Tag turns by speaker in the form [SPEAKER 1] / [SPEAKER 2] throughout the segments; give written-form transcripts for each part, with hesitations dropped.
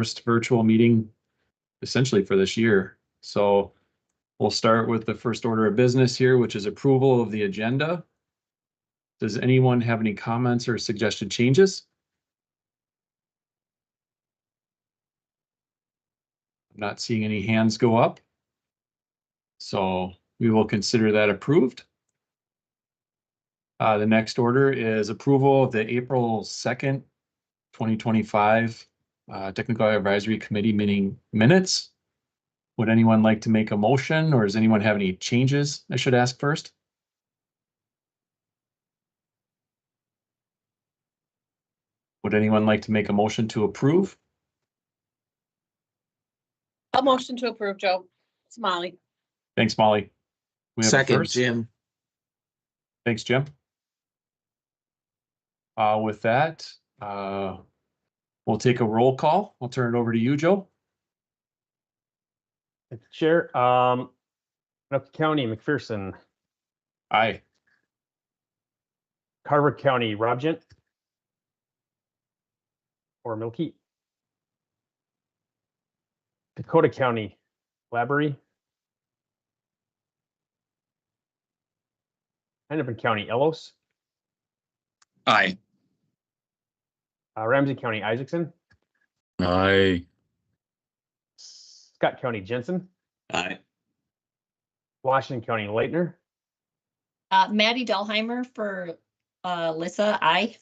[SPEAKER 1] first virtual meeting essentially for this year. So we'll start with the first order of business here, which is approval of the agenda. Does anyone have any comments or suggested changes? I'm not seeing any hands go up. So we will consider that approved. The next order is approval of the April 2nd, 2025 Technical Advisory Committee meeting minutes. Would anyone like to make a motion, or does anyone have any changes I should ask first? Would anyone like to make a motion to approve?
[SPEAKER 2] A motion to approve, Joe. It's Molly.
[SPEAKER 1] Thanks, Molly. We have
[SPEAKER 3] Second,
[SPEAKER 1] first.
[SPEAKER 3] Jim.
[SPEAKER 1] Thanks, Jim. With that, we'll take a roll call. I'll turn it over to you, Joe.
[SPEAKER 4] Chair, Mitteco County, MacPherson,
[SPEAKER 1] Aye.
[SPEAKER 4] Carver County, Robgent, or Milky, Dakota County, Laborie, Hennepin County, Ellos,
[SPEAKER 3] Aye.
[SPEAKER 4] Ramsey County, Isaacson,
[SPEAKER 3] Aye.
[SPEAKER 4] Scott County, Jensen,
[SPEAKER 3] Aye.
[SPEAKER 4] Washington County, Leitner,
[SPEAKER 2] Maddie Delheimer for Lissa. Aye.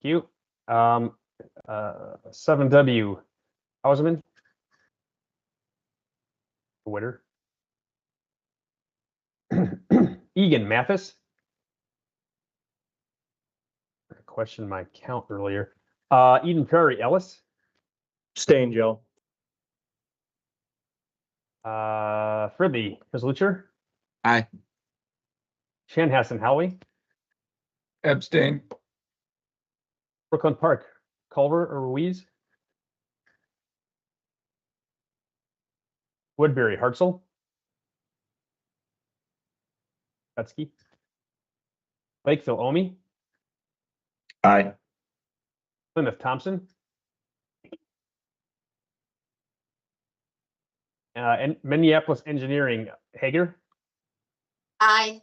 [SPEAKER 4] Q, 7W, Hausman, Witter, Egan Mathis. I questioned my count earlier. Eden Prairie Ellis.
[SPEAKER 5] Abstain, Joe.
[SPEAKER 4] Fribby Kosluchar.
[SPEAKER 3] Aye.
[SPEAKER 4] Chanhassen Howie.
[SPEAKER 5] Abstain.
[SPEAKER 4] Brooklyn Park, Culver or Ruiz. Woodbury Hartzell. Betsky. Lakeville Omi.
[SPEAKER 5] Aye.
[SPEAKER 4] Plymouth Thompson. And Minneapolis Engineering Hager.
[SPEAKER 2] Aye.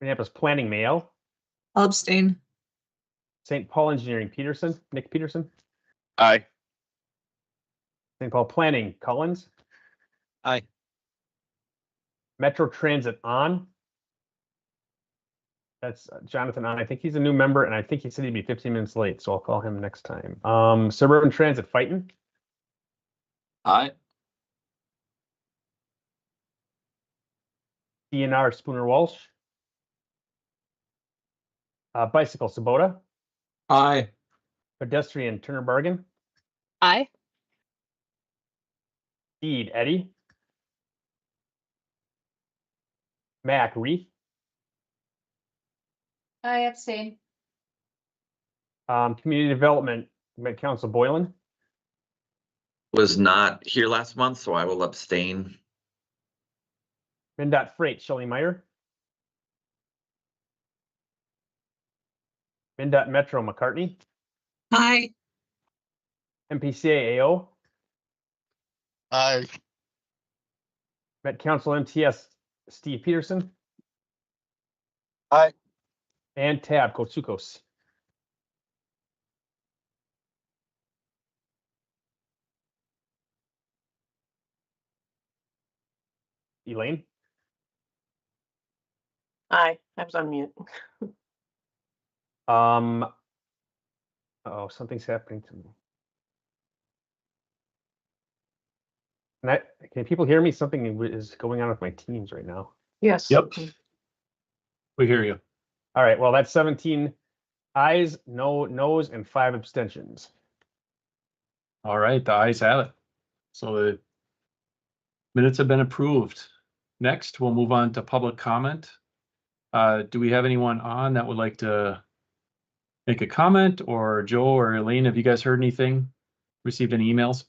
[SPEAKER 4] Minneapolis Planning Mayo.
[SPEAKER 6] Abstain.
[SPEAKER 4] St. Paul Engineering Peterson, Nick Peterson.
[SPEAKER 3] Aye.
[SPEAKER 4] St. Paul Planning Collins.
[SPEAKER 3] Aye.
[SPEAKER 4] Metro Transit on. That's Jonathan on. I think he's a new member, and I think he said he'd be 15 minutes late, so I'll call him next time. Suburban Transit fighting.
[SPEAKER 3] Aye.
[SPEAKER 4] DNR Spooner Walsh. Bicycle Sabota.
[SPEAKER 3] Aye.
[SPEAKER 4] Pedestrian Turner Bargain.
[SPEAKER 2] Aye.
[SPEAKER 4] Deed Eddie. Mac Reef.
[SPEAKER 2] I abstain.
[SPEAKER 4] Community Development Met Council Boylan.
[SPEAKER 7] Was not here last month, so I will abstain.
[SPEAKER 4] MnDOT Freight Shelley Meyer. MnDOT Metro McCartney.
[SPEAKER 6] Aye.
[SPEAKER 4] MPCA AO.
[SPEAKER 3] Aye.
[SPEAKER 4] Met Council MTS Steve Peterson.
[SPEAKER 3] Aye.
[SPEAKER 4] And Tab Kotsukos. Elaine.
[SPEAKER 6] Aye. I was on mute.
[SPEAKER 4] Oh, something's happening to me. Can people hear me? Something is going on with my Teams right now.
[SPEAKER 6] Yes.
[SPEAKER 1] Yep. We hear you.
[SPEAKER 4] All right. Well, that's 17 ayes, no noes, and 5 abstentions.
[SPEAKER 1] All right, the ayes have it. So the minutes have been approved. Next, we'll move on to public comment. Do we have anyone on that would like to make a comment, or Joe or Elaine, have you guys heard anything? Received any emails?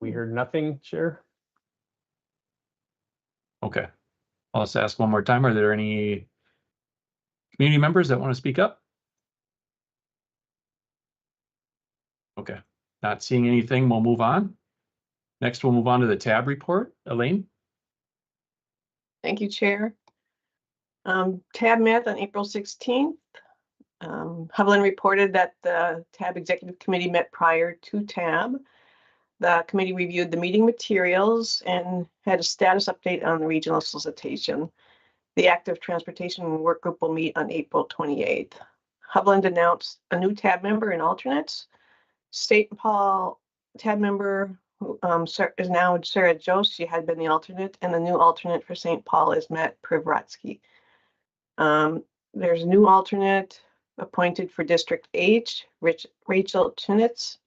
[SPEAKER 4] We heard nothing, Chair.
[SPEAKER 1] Okay. I'll just ask one more time. Are there any community members that want to speak up? Okay. Not seeing anything, we'll move on. Next, we'll move on to the tab report. Elaine?
[SPEAKER 6] Thank you, Chair. TAB met on April 16th. Hovland reported that the TAB Executive Committee met prior to TAB. The committee reviewed the meeting materials and had a status update on the regional solicitation. The active transportation work group will meet on April 28th. Hovland announced a new TAB member and alternates. St. Paul TAB member who is now Sarah Jost. She had been the alternate, and the new alternate for St. Paul is Matt Privratsky. There's a new alternate appointed for District H, Rachel Chinitz,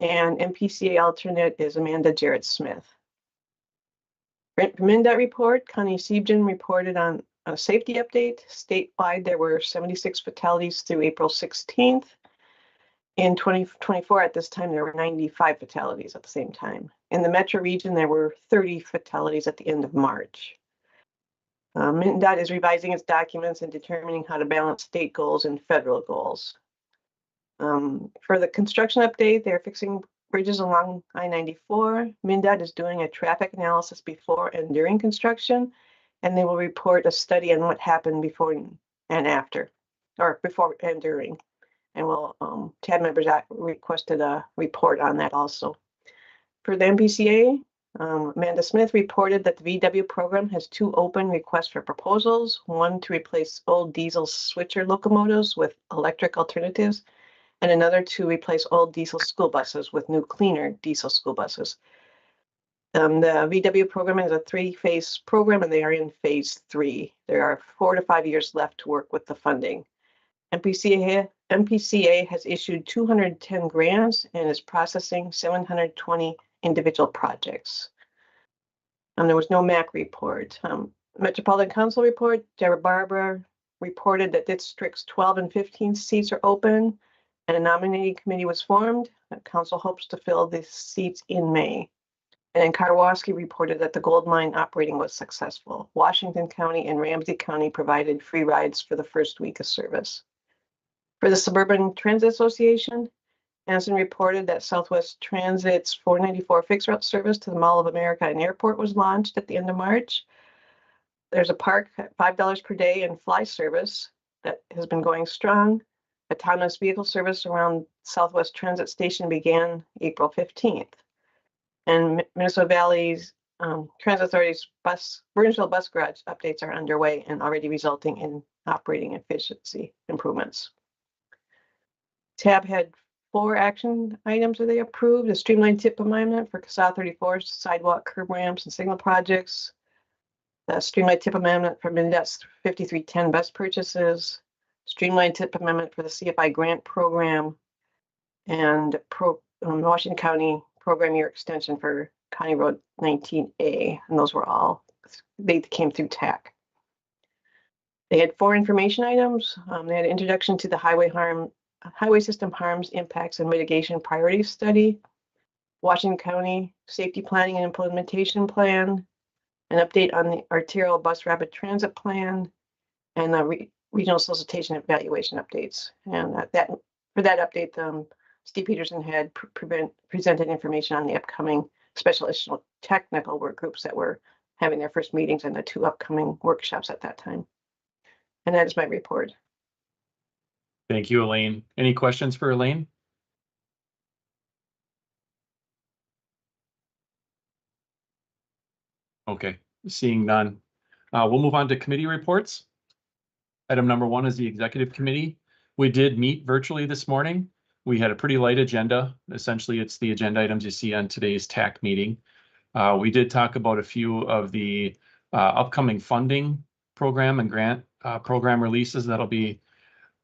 [SPEAKER 6] and MPCA alternate is Amanda Jarrett Smith. MnDOT report, Connie Siebgen reported on a safety update. Statewide, there were 76 fatalities through April 16th. In 2024, at this time, there were 95 fatalities at the same time. In the metro region, there were 30 fatalities at the end of March. MnDOT is revising its documents and determining how to balance state goals and federal goals. For the construction update, they're fixing bridges along I-94. MnDOT is doing a traffic analysis before and during construction, and they will report a study on what happened before and after, or before and during. And TAB members requested a report on that also. For the MPCA, Amanda Smith reported that the VW program has 2 open requests for proposals, one to replace old diesel switcher locomotives with electric alternatives, and another to replace old diesel school buses with new cleaner diesel school buses. The VW program is a 3-phase program, and they are in phase 3. There are 4 to 5 years left to work with the funding. MPCA has issued 210 grants and is processing 720 individual projects. There was no MAC report. Metropolitan Council report, Deborah Barbara reported that districts 12 and 15 seats are open, and a nominating committee was formed. The council hopes to fill the seats in May. And then Karwoski reported that the gold mine operating was successful. Washington County and Ramsey County provided free rides for the first week of service. For the Suburban Transit Association, Hanson reported that Southwest Transit's 494 fixed route service to the Mall of America and Airport was launched at the end of March. There's a park at $5 per day and fly service that has been going strong. Autonomous vehicle service around Southwest Transit Station began April 15th. And Minnesota Valley's Transit Authority's Burnsville bus garage updates are underway and already resulting in operating efficiency improvements. TAB had 4 action items that they approved: a streamlined tip amendment for CSAH 34 sidewalk, curb ramps, and signal projects, the streamlined tip amendment for MnDOT's 5310 bus purchases, streamlined tip amendment for the CFI grant program, and Washington County program year extension for County Road 19A, and those were all, they came through TAC. They had 4 information items. They had an introduction to the highway system harms, impacts, and mitigation priority study, Washington County safety planning and implementation plan, an update on the arterial bus rapid transit plan, and the regional solicitation evaluation updates. And for that update, Steve Peterson had presented information on the upcoming special technical work groups that were having their first meetings and the 2 upcoming workshops at that time. And that is my report.
[SPEAKER 1] Thank you, Elaine. Any questions for Elaine? Okay, seeing none. We'll move on to committee reports. Item number 1 is the executive committee. We did meet virtually this morning. We had a pretty light agenda. Essentially, it's the agenda items you see on today's TAC meeting. We did talk about a few of the upcoming funding program and grant program releases that'll be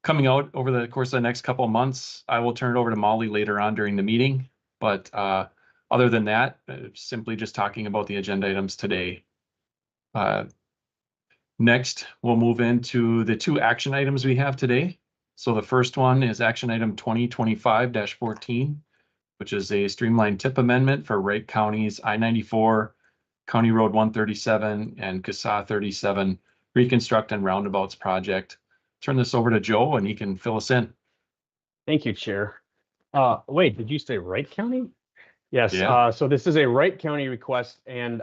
[SPEAKER 1] coming out over the course of the next couple of months. I will turn it over to Molly later on during the meeting, but other than that, simply just talking about the agenda items today. Next, we'll move into the 2 action items we have today. So the first one is action item 2025-14, which is a streamlined tip amendment for Wright County's I-94, County Road 137, and CSAH 37 Reconstruct and Roundabouts project. Turn this over to Joe and he can fill us in.
[SPEAKER 4] Thank you, Chair. Wait, did you say Wright County? Yes,
[SPEAKER 1] Yeah.
[SPEAKER 4] so this is a Wright County request, and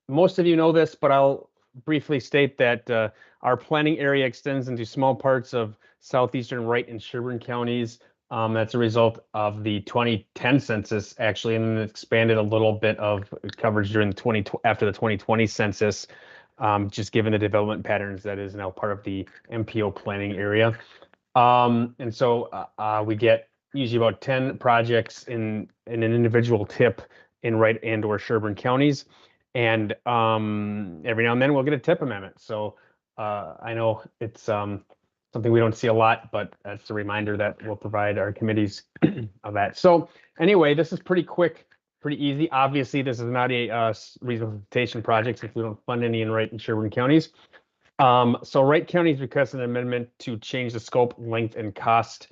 [SPEAKER 4] most of you know this, but I'll briefly state that our planning area extends into small parts of southeastern Wright and Sherburne counties. That's a result of the 2010 census, actually, and then expanded a little bit of coverage during the after the 2020 census, just given the development patterns that is now part of the MPO planning area. And so we get usually about 10 projects in an individual tip in Wright and or Sherburne counties. And every now and then we'll get a tip amendment. So I know it's something we don't see a lot, but that's a reminder that we'll provide our committees of that. So anyway, this is pretty quick, pretty easy. Obviously, this is not a rehabilitation project since we don't fund any in Wright and Sherburne counties. So Wright County has requested an amendment to change the scope, length, and cost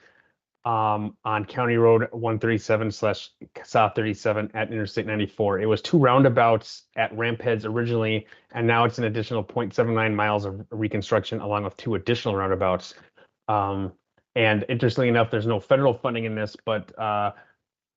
[SPEAKER 4] on County Road 137 / South 37 at Interstate 94. It was 2 roundabouts at ramp heads originally, and now it's an additional 0.79 miles of reconstruction along with 2 additional roundabouts. And interestingly enough, there's no federal funding in this, but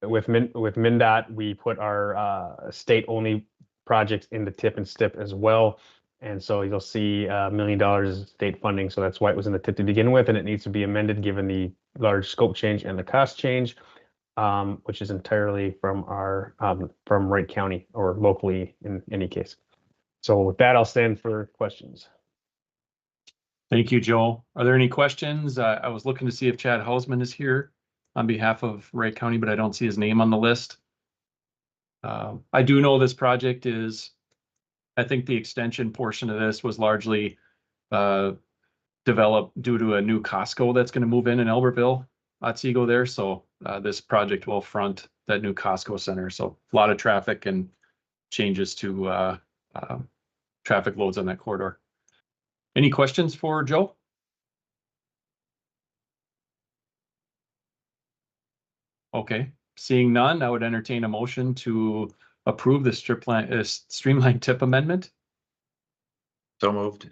[SPEAKER 4] with MnDOT, we put our state-only projects in the TIP and STIP as well. And so you'll see $1 million of state funding. So that's why it was in the TIP to begin with, and it needs to be amended given the large scope change and the cost change, which is entirely from our from Wright County or locally in any case. So with that, I'll stand for questions.
[SPEAKER 1] Thank you, Joe. Are there any questions? I was looking to see if Chad Hausman is here on behalf of Wright County, but I don't see his name on the list. I do know this project is, I think the extension portion of this was largely developed due to a new Costco that's going to move in Albertville, Otsego there. So this project will front that new Costco center. So a lot of traffic and changes to traffic loads on that corridor. Any questions for Joe? Okay, seeing none, I would entertain a motion to approve the streamlined tip amendment.
[SPEAKER 7] So moved.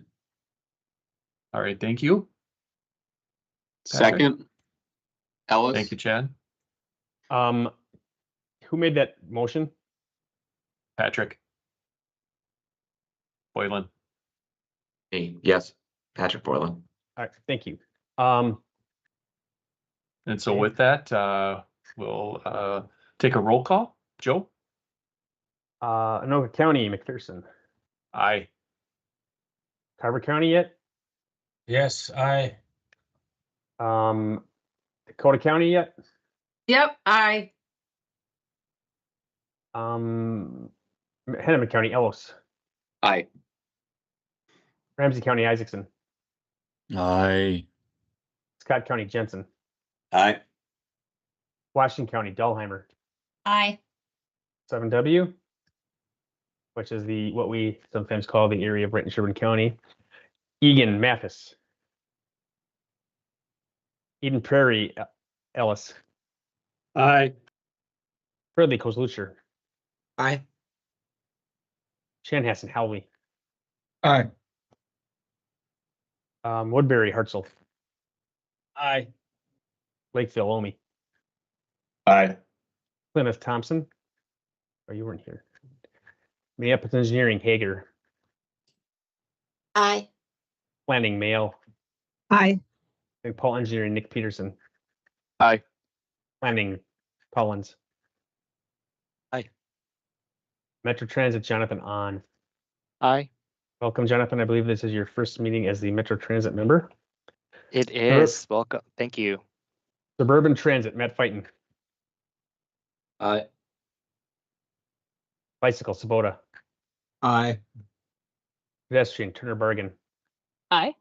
[SPEAKER 1] All right, thank you.
[SPEAKER 5] Second. Ellis.
[SPEAKER 1] Thank you, Chad.
[SPEAKER 4] Who made that motion?
[SPEAKER 1] Patrick. Boylan.
[SPEAKER 7] Hey, yes, Patrick Boylan.
[SPEAKER 4] All right, thank you.
[SPEAKER 1] And so
[SPEAKER 4] Okay.
[SPEAKER 1] with that, we'll take a roll call. Joe?
[SPEAKER 4] Anoka County, MacPherson.
[SPEAKER 1] Aye.
[SPEAKER 4] Carver County yet?
[SPEAKER 5] Yes, aye.
[SPEAKER 4] Dakota County yet?
[SPEAKER 2] Yep, aye.
[SPEAKER 4] Hennepin County, Ellis.
[SPEAKER 5] Aye.
[SPEAKER 4] Ramsey County, Isaacson.
[SPEAKER 5] Aye.
[SPEAKER 4] Scott County, Jensen.
[SPEAKER 5] Aye.
[SPEAKER 4] Washington County, Dahlheimer.
[SPEAKER 2] Aye.
[SPEAKER 4] 7W, which is what we sometimes call the area of Wright and Sherburne County. Egan, Mathis. Eden Prairie, Ellis.
[SPEAKER 5] Aye.
[SPEAKER 4] Fridley, Kosluchar.
[SPEAKER 7] Aye.
[SPEAKER 4] Chanhassen, Howley.
[SPEAKER 5] Aye.
[SPEAKER 4] Woodbury, Hartsel.
[SPEAKER 5] Aye.
[SPEAKER 4] Lakeville, Omi.
[SPEAKER 5] Aye.
[SPEAKER 4] Plymouth, Thompson. Oh, you weren't here. Minneapolis Engineering, Hager.
[SPEAKER 2] Aye.
[SPEAKER 4] Planning, Mayo.
[SPEAKER 2] Aye.
[SPEAKER 4] St. Paul Engineering, Nick Peterson.
[SPEAKER 5] Aye.
[SPEAKER 4] Planning, Collins.
[SPEAKER 5] Aye.
[SPEAKER 4] Metro Transit, Jonathan On.
[SPEAKER 8] Aye,
[SPEAKER 4] Welcome, Jonathan. I believe this is your first meeting as the Metro Transit member.
[SPEAKER 8] it is. Welcome. Thank you.
[SPEAKER 4] Suburban Transit, Matt Fighton.
[SPEAKER 5] Aye.
[SPEAKER 4] Bicycle, Sabota.
[SPEAKER 5] Aye.
[SPEAKER 4] Pedestrian, Turner Bargain.
[SPEAKER 2] Aye.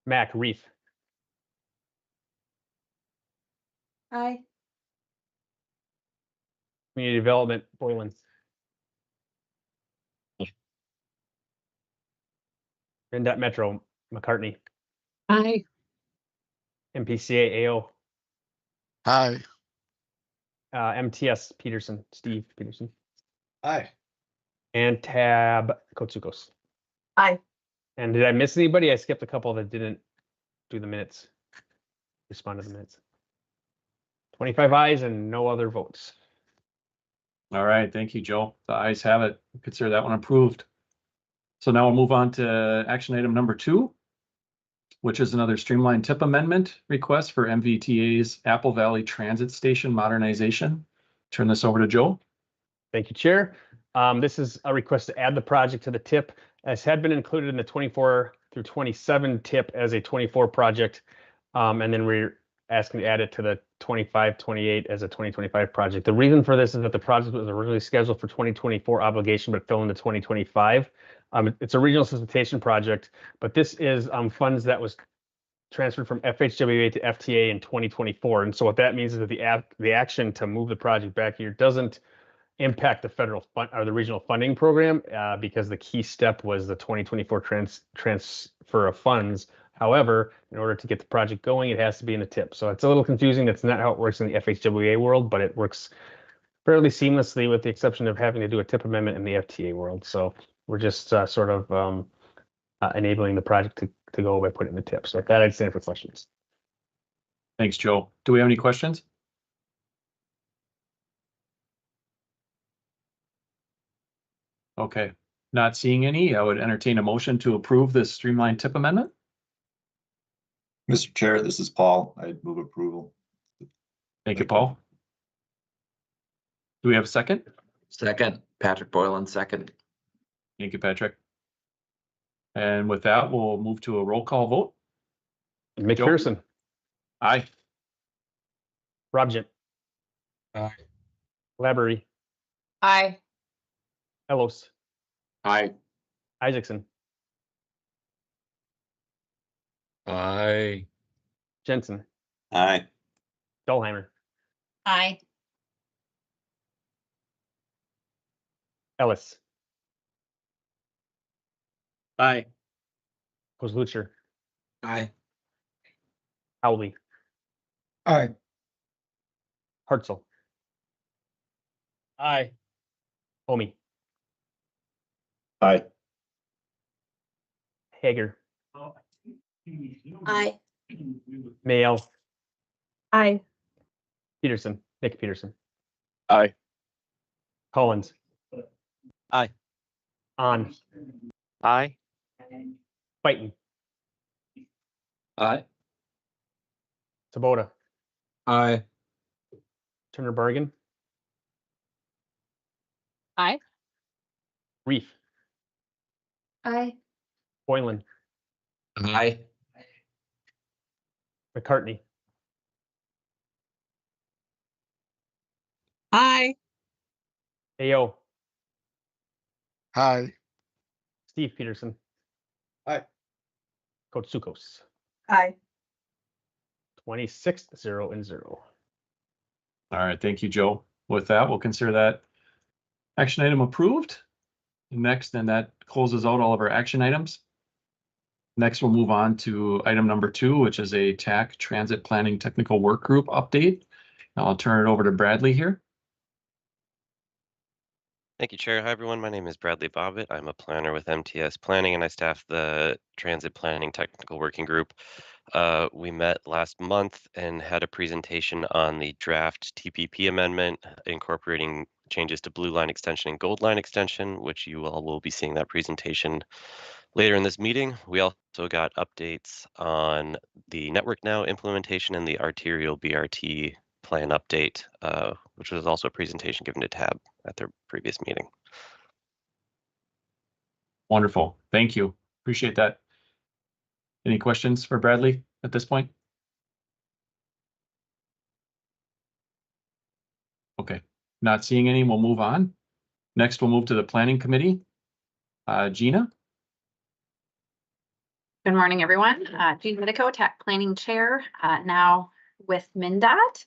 [SPEAKER 4] Mac, Reef.
[SPEAKER 2] Aye.
[SPEAKER 4] Community Development, Boylan. MnDOT Metro, McCartney.
[SPEAKER 2] Aye.
[SPEAKER 4] MPCA, AO.
[SPEAKER 5] Aye.
[SPEAKER 4] MTS, Peterson, Steve Peterson.
[SPEAKER 5] Aye.
[SPEAKER 4] And Tab, Kotsukos.
[SPEAKER 6] Aye.
[SPEAKER 4] And did I miss anybody? I skipped a couple that didn't do the minutes, respond to the minutes. 25 ayes and no other votes.
[SPEAKER 1] All right, thank you, Joe. The ayes have it. Consider that one approved. So now we'll move on to action item number 2, which is another streamlined tip amendment request for MVTA's Apple Valley Transit Station modernization. Turn this over to Joe.
[SPEAKER 4] Thank you, Chair. This is a request to add the project to the TIP, as had been included in the 24 through 27 TIP as a 24 project. And then we're asking to add it to the 25-28 as a 2025 project. The reason for this is that the project was originally scheduled for 2024 obligation, but fell into 2025. It's a regional solicitation project, but this is funds that was transferred from FHWA to FTA in 2024. And so what that means is that the action to move the project back here doesn't impact the federal fund or the regional funding program because the key step was the 2024 transfer of funds. However, in order to get the project going, it has to be in the TIP. So it's a little confusing. That's not how it works in the FHWA world, but it works fairly seamlessly with the exception of having to do a TIP amendment in the FTA world. So we're just sort of enabling the project to go by putting in the TIP. So that I'd stand for questions.
[SPEAKER 1] Thanks, Joe. Do we have any questions? Okay, not seeing any. I would entertain a motion to approve this streamlined tip amendment.
[SPEAKER 9] Mr. Chair, this is Paul. I'd move approval.
[SPEAKER 1] Thank you, Paul. Do we have a second?
[SPEAKER 7] Second, Patrick Boylan, second.
[SPEAKER 1] Thank you, Patrick. And with that, we'll move to a roll call vote.
[SPEAKER 4] MacPherson.
[SPEAKER 1] Aye.
[SPEAKER 4] Robjent.
[SPEAKER 5] Aye.
[SPEAKER 4] Labrie.
[SPEAKER 2] Aye.
[SPEAKER 4] Ellos.
[SPEAKER 5] Aye.
[SPEAKER 4] Isaacson.
[SPEAKER 5] Aye.
[SPEAKER 4] Jensen.
[SPEAKER 9] Aye.
[SPEAKER 4] Dolheimer.
[SPEAKER 2] Aye.
[SPEAKER 4] Ellis.
[SPEAKER 5] Aye.
[SPEAKER 4] Kosluchar.
[SPEAKER 5] Aye.
[SPEAKER 4] Howley.
[SPEAKER 5] Aye.
[SPEAKER 4] Hartzell.
[SPEAKER 5] Aye.
[SPEAKER 4] Homey.
[SPEAKER 9] Aye.
[SPEAKER 4] Hager.
[SPEAKER 2] Aye.
[SPEAKER 4] Mayel.
[SPEAKER 6] Aye.
[SPEAKER 4] Peterson. Nick Peterson.
[SPEAKER 5] Aye.
[SPEAKER 4] Collins.
[SPEAKER 8] Aye.
[SPEAKER 4] On.
[SPEAKER 8] Aye.
[SPEAKER 4] Fighton.
[SPEAKER 5] Aye.
[SPEAKER 4] Sabota.
[SPEAKER 5] Aye.
[SPEAKER 4] Turner Bargan.
[SPEAKER 2] Aye.
[SPEAKER 4] Reef.
[SPEAKER 2] Aye.
[SPEAKER 4] Boylan.
[SPEAKER 5] Aye.
[SPEAKER 4] McCartney.
[SPEAKER 2] Aye.
[SPEAKER 4] Ayo.
[SPEAKER 5] Aye.
[SPEAKER 4] Steve Peterson.
[SPEAKER 5] Aye.
[SPEAKER 4] Coach Sukos.
[SPEAKER 6] Aye.
[SPEAKER 4] 26-0-0.
[SPEAKER 1] All right, thank you, Joe. With that, we'll consider that action item approved. Next, and that closes out all of our action items. Next, we'll move on to item number 2, which is a TAC Transit Planning Technical Work Group update. I'll turn it over to Bradley here.
[SPEAKER 10] Thank you, Chair. Hi, everyone. My name is Bradley Bobbitt. I'm a planner with MTS Planning, and I staff the Transit Planning Technical Working Group. We met last month and had a presentation on the draft TPP amendment, incorporating changes to Blue Line Extension and Gold Line Extension, which you all will be seeing that presentation later in this meeting. We also got updates on the Network Now implementation and the arterial BRT plan update, which was also a presentation given to TAB at their previous meeting.
[SPEAKER 1] Wonderful. Thank you. Appreciate that. Any questions for Bradley at this point? Okay, not seeing any, we'll move on. Next, we'll move to the Planning Committee. Gina?
[SPEAKER 11] Good morning, everyone. Gina Mitteco, TAC Planning Chair, now with MnDOT.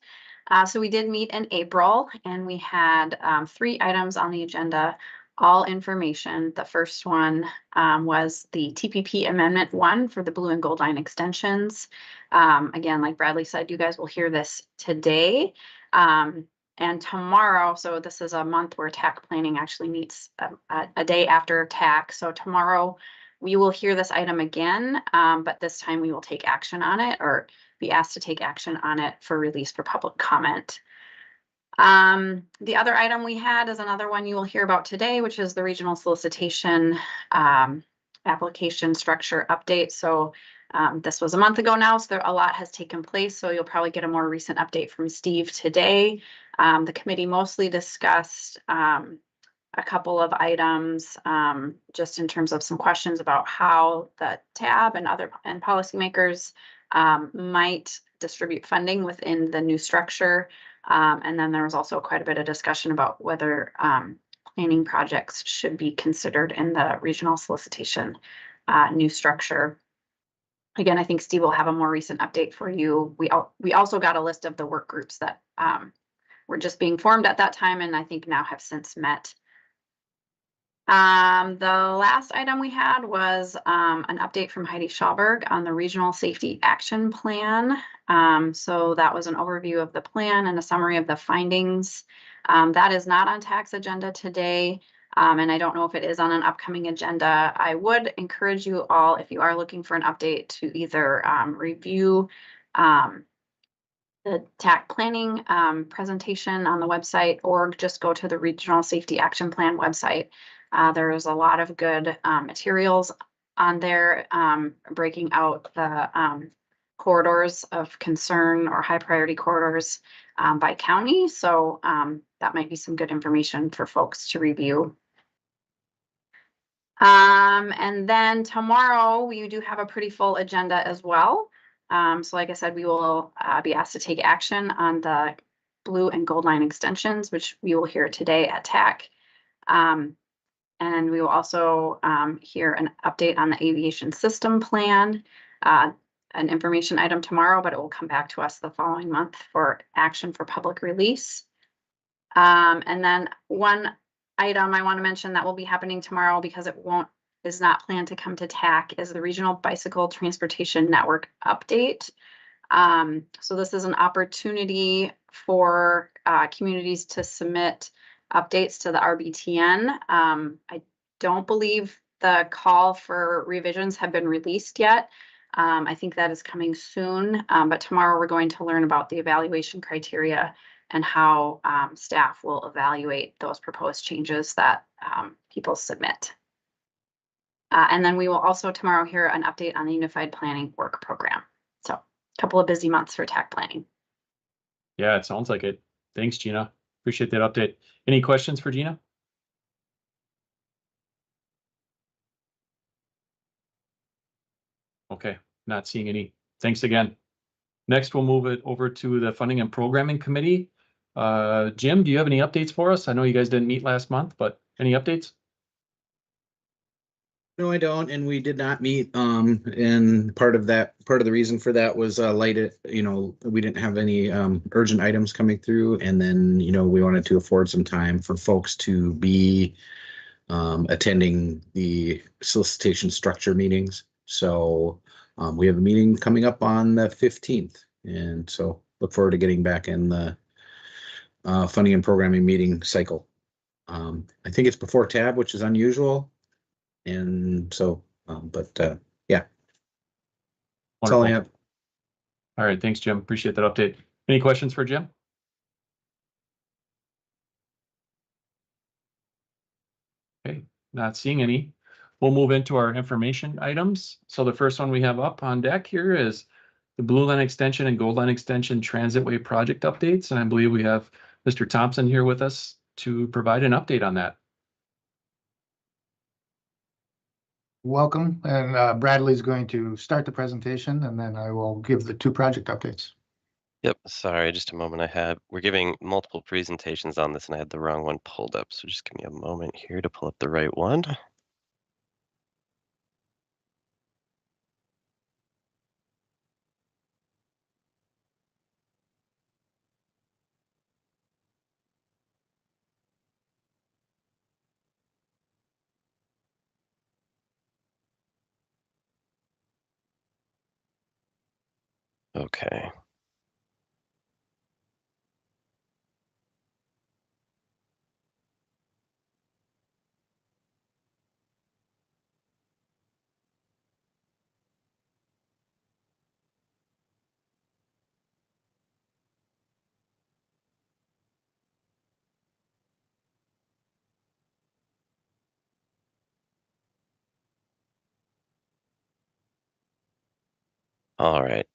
[SPEAKER 11] So we did meet in April and we had 3 items on the agenda, all information. The first one was the TPP Amendment 1 for the Blue and Gold Line extensions. Again, like Bradley said, you guys will hear this today and tomorrow. So this is a month where TAC Planning actually meets a day after TAC. So tomorrow we will hear this item again, but this time we will take action on it, or be asked to take action on it for release for public comment. The other item we had is another one you will hear about today, which is the regional solicitation application structure update. So this was a month ago now, so a lot has taken place. So you'll probably get a more recent update from Steve today. The committee mostly discussed a couple of items just in terms of some questions about how the TAB and policymakers might distribute funding within the new structure. And then there was also quite a bit of discussion about whether planning projects should be considered in the regional solicitation new structure. Again, I think Steve will have a more recent update for you. We also got a list of the work groups that were just being formed at that time, and I think now have since met. The last item we had was an update from Heidi Schauberg on the Regional Safety Action Plan. So that was an overview of the plan and a summary of the findings. That is not on TAC's agenda today, and I don't know if it is on an upcoming agenda. I would encourage you all, if you are looking for an update, to either review the TAC planning presentation on the website, or just go to the Regional Safety Action Plan website. There's a lot of good materials on there breaking out the corridors of concern or high priority corridors by county. So that might be some good information for folks to review. And then tomorrow we do have a pretty full agenda as well. So like I said, we will be asked to take action on the blue and gold line extensions, which we will hear today at TAC. And we will also hear an update on the aviation system plan, an information item tomorrow, but it will come back to us the following month for action for public release. And then one item I want to mention that will be happening tomorrow, because it is not planned to come to TAC, is the Regional Bicycle Transportation Network update. So this is an opportunity for communities to submit updates to the RBTN. I don't believe the call for revisions have been released yet. I think that is coming soon, but tomorrow we're going to learn about the evaluation criteria and how staff will evaluate those proposed changes that people submit. And then we will also tomorrow hear an update on the Unified Planning Work Program. So a couple of busy months for TAC planning.
[SPEAKER 1] Yeah, it sounds like it. Thanks, Gina. Appreciate that update. Any questions for Gina? Okay, not seeing any. Thanks again. Next, we'll move it over to the Funding and Programming Committee. Jim, do you have any updates for us? I know you guys didn't meet last month, but any updates?
[SPEAKER 12] No, I don't, and we did not meet. And part of the reason for that was we didn't have any urgent items coming through, and then we wanted to afford some time for folks to be attending the solicitation structure meetings. So we have a meeting coming up on the 15th, and so look forward to getting back in the funding and programming meeting cycle. I think it's before TAB, which is unusual. And so, yeah. That's all I have.
[SPEAKER 1] All right, thanks, Jim. Appreciate that update. Any questions for Jim? Okay, not seeing any. We'll move into our information items. So the first one we have up on deck here is the Blue Line Extension and Gold Line Extension Transitway project updates. And I believe we have Mr. Thompson here with us to provide an update on that.
[SPEAKER 13] Welcome, and Bradley's going to start the presentation, and then I will give the two project updates.
[SPEAKER 10] Yep, sorry, just a moment. We're giving multiple presentations on this and I had the wrong one pulled up. So just give me a moment here to pull up the right one. Okay. All right.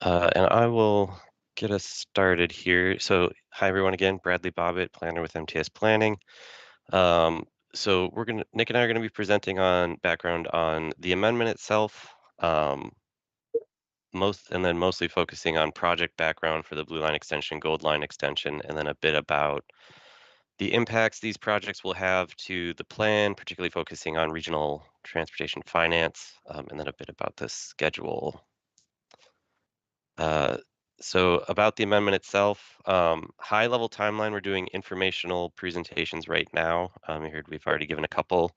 [SPEAKER 10] And I will get us started here. So hi, everyone again, Bradley Bobbitt, planner with MTS Planning. So Nick and I are going to be presenting on background on the amendment itself, mostly focusing on project background for the Blue Line extension, Gold Line extension, and then a bit about the impacts these projects will have to the plan, particularly focusing on regional transportation finance, and then a bit about the schedule. So about the amendment itself, high level timeline, we're doing informational presentations right now. You heard we've already given a couple.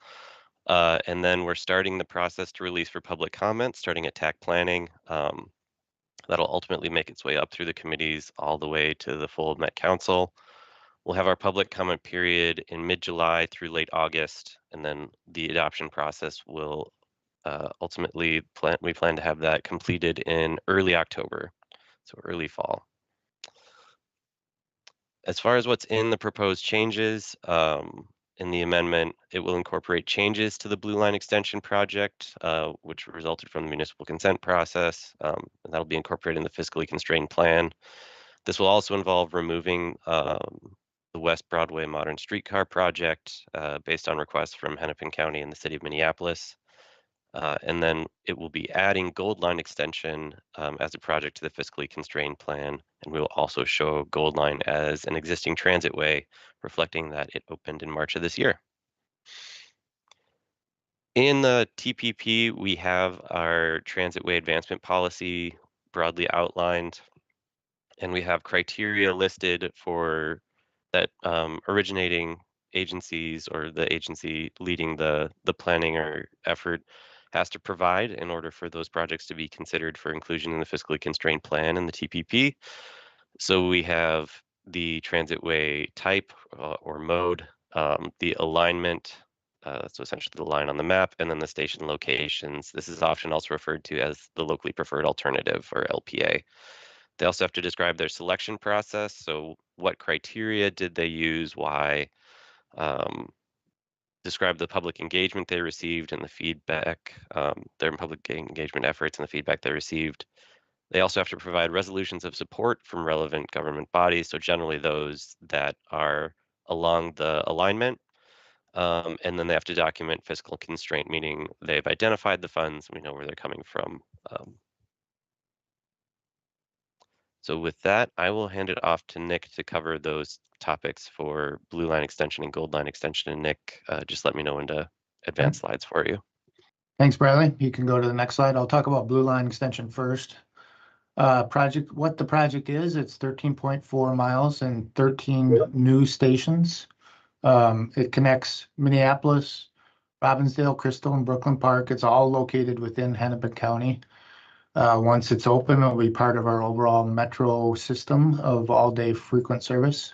[SPEAKER 10] And then we're starting the process to release for public comment, starting at TAC planning. That'll ultimately make its way up through the committees all the way to the full Met Council. We'll have our public comment period in mid-July through late August, and then the adoption process will ultimately we plan to have that completed in early October, so early fall. As far as what's in the proposed changes, in the amendment, it will incorporate changes to the Blue Line extension project, which resulted from the municipal consent process, and that'll be incorporated in the fiscally constrained plan. This will also involve removing the West Broadway Modern Streetcar project based on requests from Hennepin County and the City of Minneapolis. And then it will be adding Gold Line extension as a project to the fiscally constrained plan. And we will also show Gold Line as an existing transitway, reflecting that it opened in March of this year. In the TPP, we have our transitway advancement policy broadly outlined, and we have criteria listed for that originating agencies or the agency leading the planning or effort has to provide in order for those projects to be considered for inclusion in the fiscally constrained plan and the TPP. So we have the transitway type or mode, the alignment, so essentially the line on the map, and then the station locations. This is often also referred to as the locally preferred alternative or LPA. They also have to describe their selection process. So what criteria did they use, why, describe the public engagement they received and the feedback, their public engagement efforts and the feedback they received. They also have to provide resolutions of support from relevant government bodies, so generally those that are along the alignment. And then they have to document fiscal constraint, meaning they've identified the funds, we know where they're coming from. So with that, I will hand it off to Nick to cover those topics for Blue Line extension and Gold Line extension. And Nick, just let me know when to advance slides for you.
[SPEAKER 13] Thanks, Bradley. You can go to the next slide. I'll talk about Blue Line extension first. What the project is, it's 13.4 miles and 13 new stations. It connects Minneapolis, Robbinsdale, Crystal, and Brooklyn Park. It's all located within Hennepin County. Once it's open, it'll be part of our overall metro system of all-day frequent service.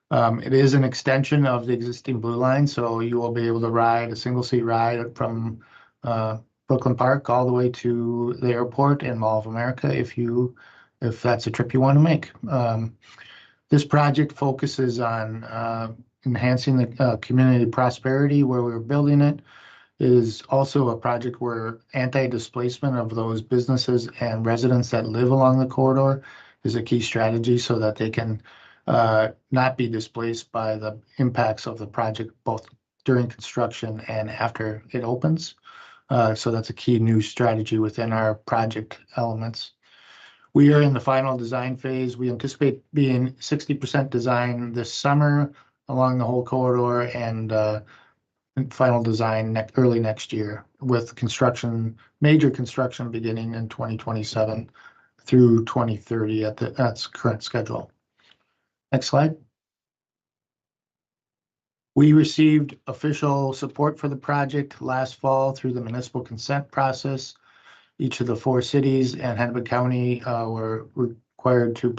[SPEAKER 13] It is an extension of the existing Blue Line, so you will be able to ride a single-seat ride from Brooklyn Park all the way to the airport and Mall of America if that's a trip you want to make. This project focuses on enhancing the community prosperity where we're building it. It is also a project where anti-displacement of those businesses and residents that live along the corridor is a key strategy so that they can not be displaced by the impacts of the project both during construction and after it opens. So that's a key new strategy within our project elements. We are in the final design phase. We anticipate being 60% design this summer along the whole corridor and final design early next year with major construction beginning in 2027 through 2030 at that's current schedule. Next slide. We received official support for the project last fall through the municipal consent process. Each of the 4 cities and Hennepin County were required to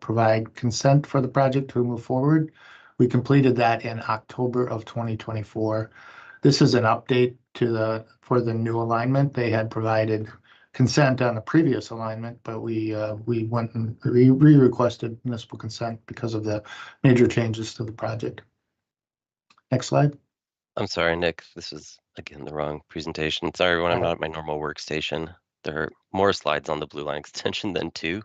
[SPEAKER 13] provide consent for the project to move forward. We completed that in October of 2024. This is an update for the new alignment. They had provided consent on the previous alignment, but we went and re-requested municipal consent because of the major changes to the project. Next slide.
[SPEAKER 10] I'm sorry, Nick. This is, again, the wrong presentation. Sorry, everyone. I'm not at my normal workstation. There are more slides on the Blue Line extension than 2.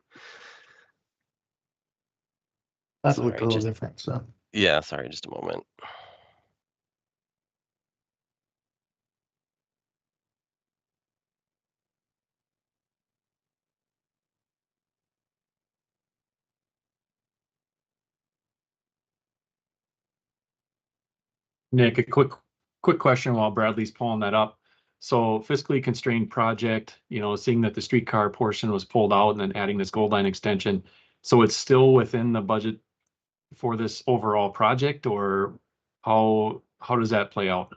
[SPEAKER 13] That
[SPEAKER 10] Sorry,
[SPEAKER 13] looked a little
[SPEAKER 10] just-
[SPEAKER 13] different, so.
[SPEAKER 10] Yeah, sorry, just a moment.
[SPEAKER 1] Nick, a quick question while Bradley's pulling that up. So fiscally constrained project, you know, seeing that the streetcar portion was pulled out and then adding this Gold Line extension. So it's still within the budget for this overall project, or how does that play out?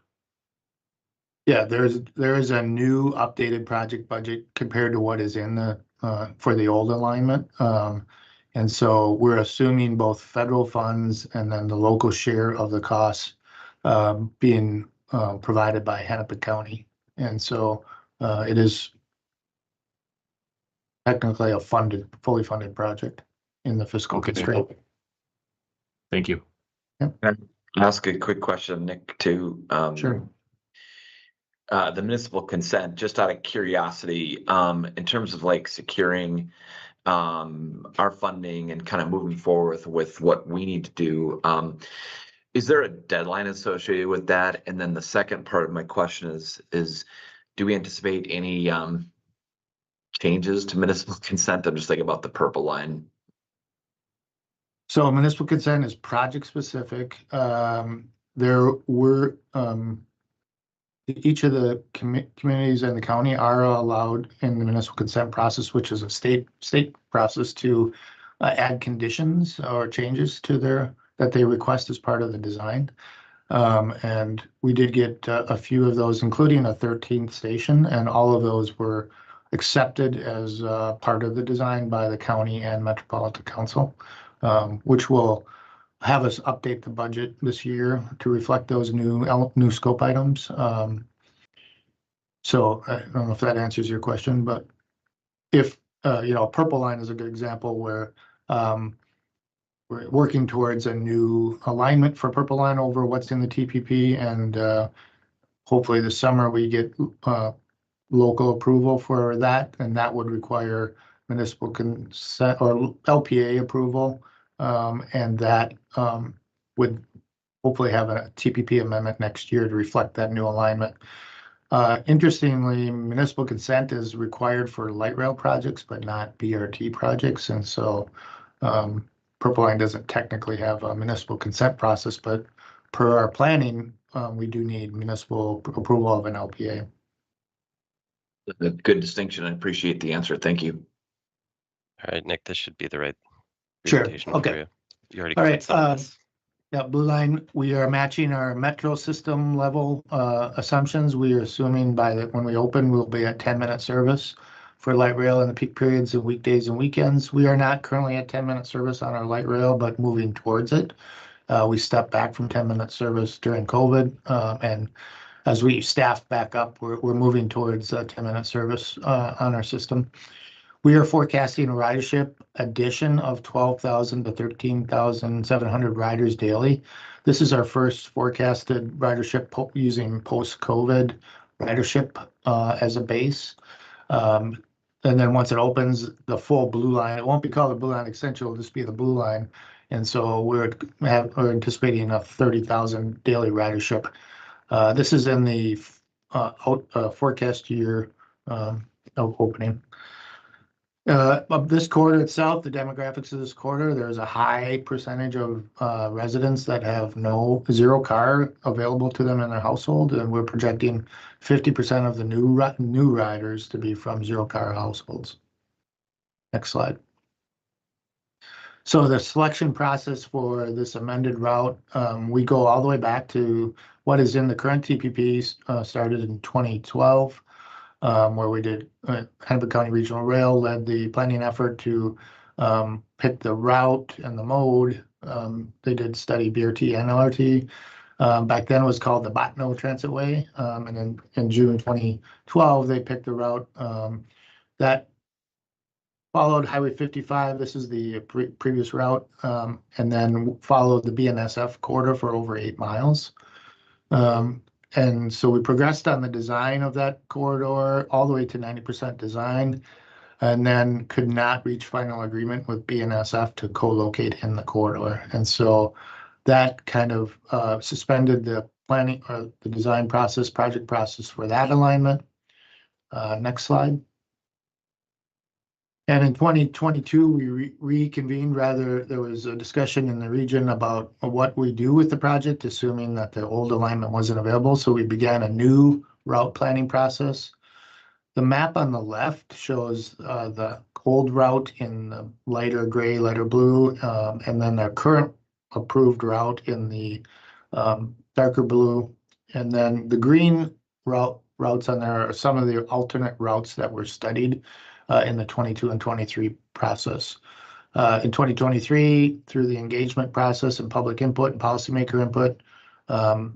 [SPEAKER 13] Yeah, there is a new updated project budget compared to what is in the for the old alignment. And so we're assuming both federal funds and then the local share of the costs being provided by Hennepin County. And so it is technically a fully funded project in the fiscal
[SPEAKER 1] Okay.
[SPEAKER 13] constraint.
[SPEAKER 1] Thank you.
[SPEAKER 7] Can I ask a quick question, Nick, too?
[SPEAKER 13] Sure.
[SPEAKER 7] The municipal consent, just out of curiosity, in terms of like securing our funding and kind of moving forward with what we need to do, is there a deadline associated with that? And then the second part of my question is do we anticipate any changes to municipal consent? I'm just thinking about the purple line.
[SPEAKER 13] So municipal consent is project specific. There were each of the communities in the county are allowed in the municipal consent process, which is a state process, to add conditions or changes to that they request as part of the design. And we did get a few of those, including a 13th station, and all of those were accepted as part of the design by the county and Metropolitan Council, which will have us update the budget this year to reflect those new scope items. So I don't know if that answers your question, but if Purple Line is a good example where we're working towards a new alignment for Purple Line over what's in the TPP, and hopefully this summer we get local approval for that, and that would require municipal consent or LPA approval. And that would hopefully have a TPP amendment next year to reflect that new alignment. Interestingly, municipal consent is required for light rail projects, but not BRT projects. And so Purple Line doesn't technically have a municipal consent process, but per our planning, we do need municipal approval of an LPA.
[SPEAKER 7] A good distinction. I appreciate the answer. Thank you.
[SPEAKER 10] All right, Nick, this should be the right
[SPEAKER 13] Sure.
[SPEAKER 10] presentation for
[SPEAKER 13] Okay.
[SPEAKER 10] you. You already
[SPEAKER 13] All
[SPEAKER 10] covered
[SPEAKER 13] right.
[SPEAKER 10] some of this.
[SPEAKER 13] Yeah, Blue Line, we are matching our metro system level assumptions. We are assuming when we open, we'll be at 10-minute service for light rail in the peak periods of weekdays and weekends. We are not currently at 10-minute service on our light rail, but moving towards it. We stepped back from 10-minute service during COVID, and as we staff back up, we're moving towards 10-minute service on our system. We are forecasting a ridership addition of 12,000 to 13,700 riders daily. This is our first forecasted ridership using post-COVID ridership as a base. And then once it opens, the full Blue Line, it won't be called the Blue Line Extension, it'll just be the Blue Line. And so we're anticipating a 30,000 daily ridership. This is in the forecast year of opening. Of this quarter itself, the demographics of this quarter, there's a high percentage of residents that have zero car available to them in their household, and we're projecting 50% of the new riders to be from zero car households. Next slide. So the selection process for this amended route, we go all the way back to what is in the current TPP, started in 2012. Where we did Hennepin County Regional Rail led the planning effort to pick the route and the mode. They did study BRT and LRT. Back then it was called the Botno Transitway. And then in June 2012, they picked the route that followed Highway 55. This is the previous route, and then followed the BNSF corridor for over 8 miles. And so we progressed on the design of that corridor all the way to 90% design, and then could not reach final agreement with BNSF to co-locate in the corridor. And so that kind of suspended the planning or the design process, project process for that alignment. Next slide. And in 2022, we reconvened. Rather, there was a discussion in the region about what we do with the project, assuming that the old alignment wasn't available. So we began a new route planning process. The map on the left shows the old route in the lighter gray, lighter blue, and then the current approved route in the darker blue. And then the green routes on there are some of the alternate routes that were studied in the 22 and 23 process. In 2023, through the engagement process and public input and policymaker input,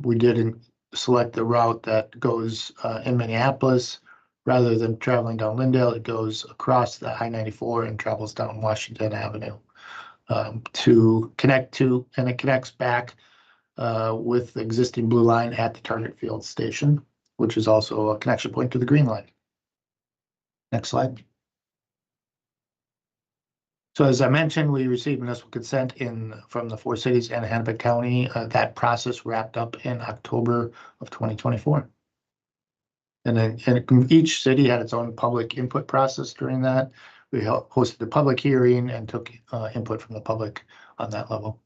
[SPEAKER 13] we did select the route that goes in Minneapolis. Rather than traveling down Lindale, it goes across the I-94 and travels down Washington Avenue to connect to, and it connects back with the existing blue line at the Target Field Station, which is also a connection point to the green line. Next slide. So as I mentioned, we received municipal consent from the 4 cities and Hennepin County. That process wrapped up in October of 2024. And then each city had its own public input process during that. We hosted a public hearing and took input from the public on that level.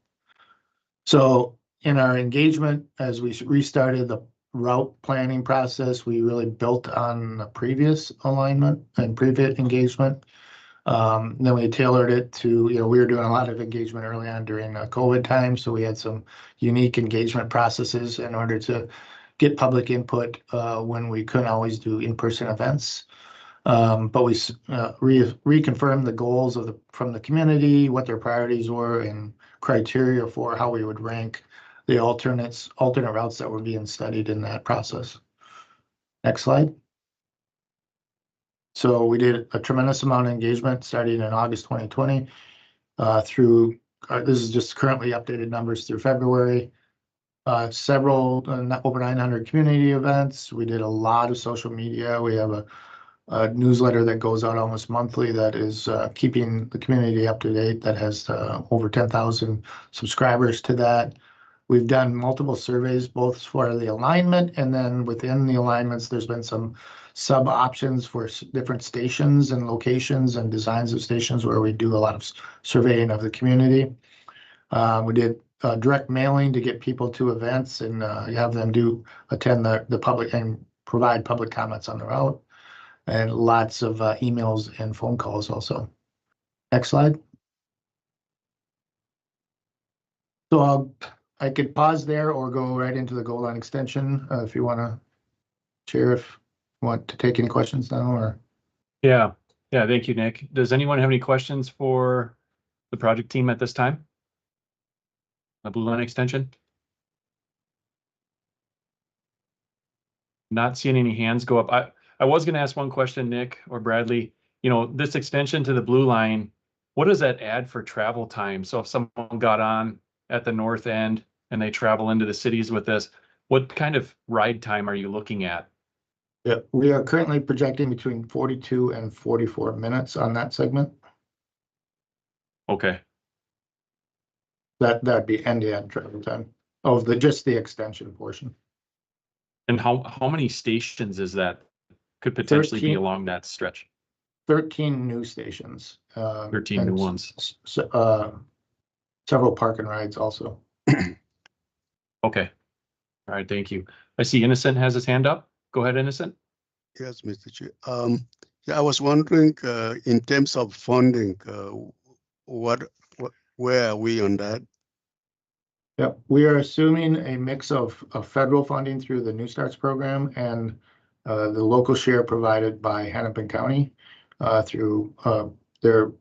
[SPEAKER 13] So in our engagement, as we restarted the route planning process, we really built on the previous alignment and previous engagement. Then we tailored it to, we were doing a lot of engagement early on during COVID time. So we had some unique engagement processes in order to get public input when we couldn't always do in-person events. But we reconfirmed the goals from the community, what their priorities were, and criteria for how we would rank the alternate routes that were being studied in that process. Next slide. So we did a tremendous amount of engagement starting in August 2020 through, this is just currently updated numbers through February. Several over 900 community events. We did a lot of social media. We have a newsletter that goes out almost monthly that is keeping the community up to date, that has over 10,000 subscribers to that. We've done multiple surveys, both for the alignment, and then within the alignments, there's been some sub options for different stations and locations and designs of stations where we do a lot of surveying of the community. We did direct mailing to get people to events and have them attend the public and provide public comments on the route, and lots of emails and phone calls also. Next slide. So I could pause there or go right into the goal line extension if you want to, Chair, if you want to take any questions now or.
[SPEAKER 1] Yeah, thank you, Nick. Does anyone have any questions for the project team at this time? The blue line extension? Not seeing any hands go up. I was going to ask one question, Nick or Bradley. This extension to the blue line, what does that add for travel time? So if someone got on at the north end and they travel into the cities with this, what kind of ride time are you looking at?
[SPEAKER 13] Yeah, we are currently projecting between 42 and 44 minutes on that segment.
[SPEAKER 1] Okay.
[SPEAKER 13] That'd be end-to-end travel time of just the extension portion.
[SPEAKER 1] And how many stations is that could potentially be along that stretch?
[SPEAKER 13] 13 new stations.
[SPEAKER 1] 13 new ones.
[SPEAKER 13] Several park and rides also.
[SPEAKER 1] Okay. All right, thank you. I see Innocent has his hand up. Go ahead, Innocent.
[SPEAKER 14] Yes, Mr. Chair. Yeah, I was wondering, in terms of funding, where are we on that?
[SPEAKER 13] Yep, we are assuming a mix of federal funding through the New Starts program and the local share provided by Hennepin County through their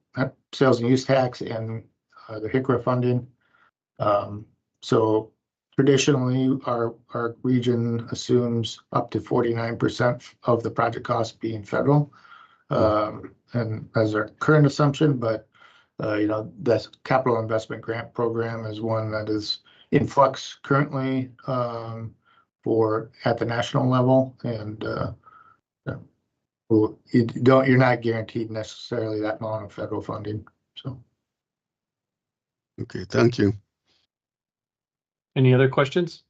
[SPEAKER 13] sales and use tax and the HICRA funding. So traditionally, our region assumes up to 49% of the project cost being federal, and as our current assumption, but that capital investment grant program is one that is in flux currently at the national level, and you're not guaranteed necessarily that amount of federal funding. So,
[SPEAKER 14] Okay, thank you.
[SPEAKER 1] Any other questions?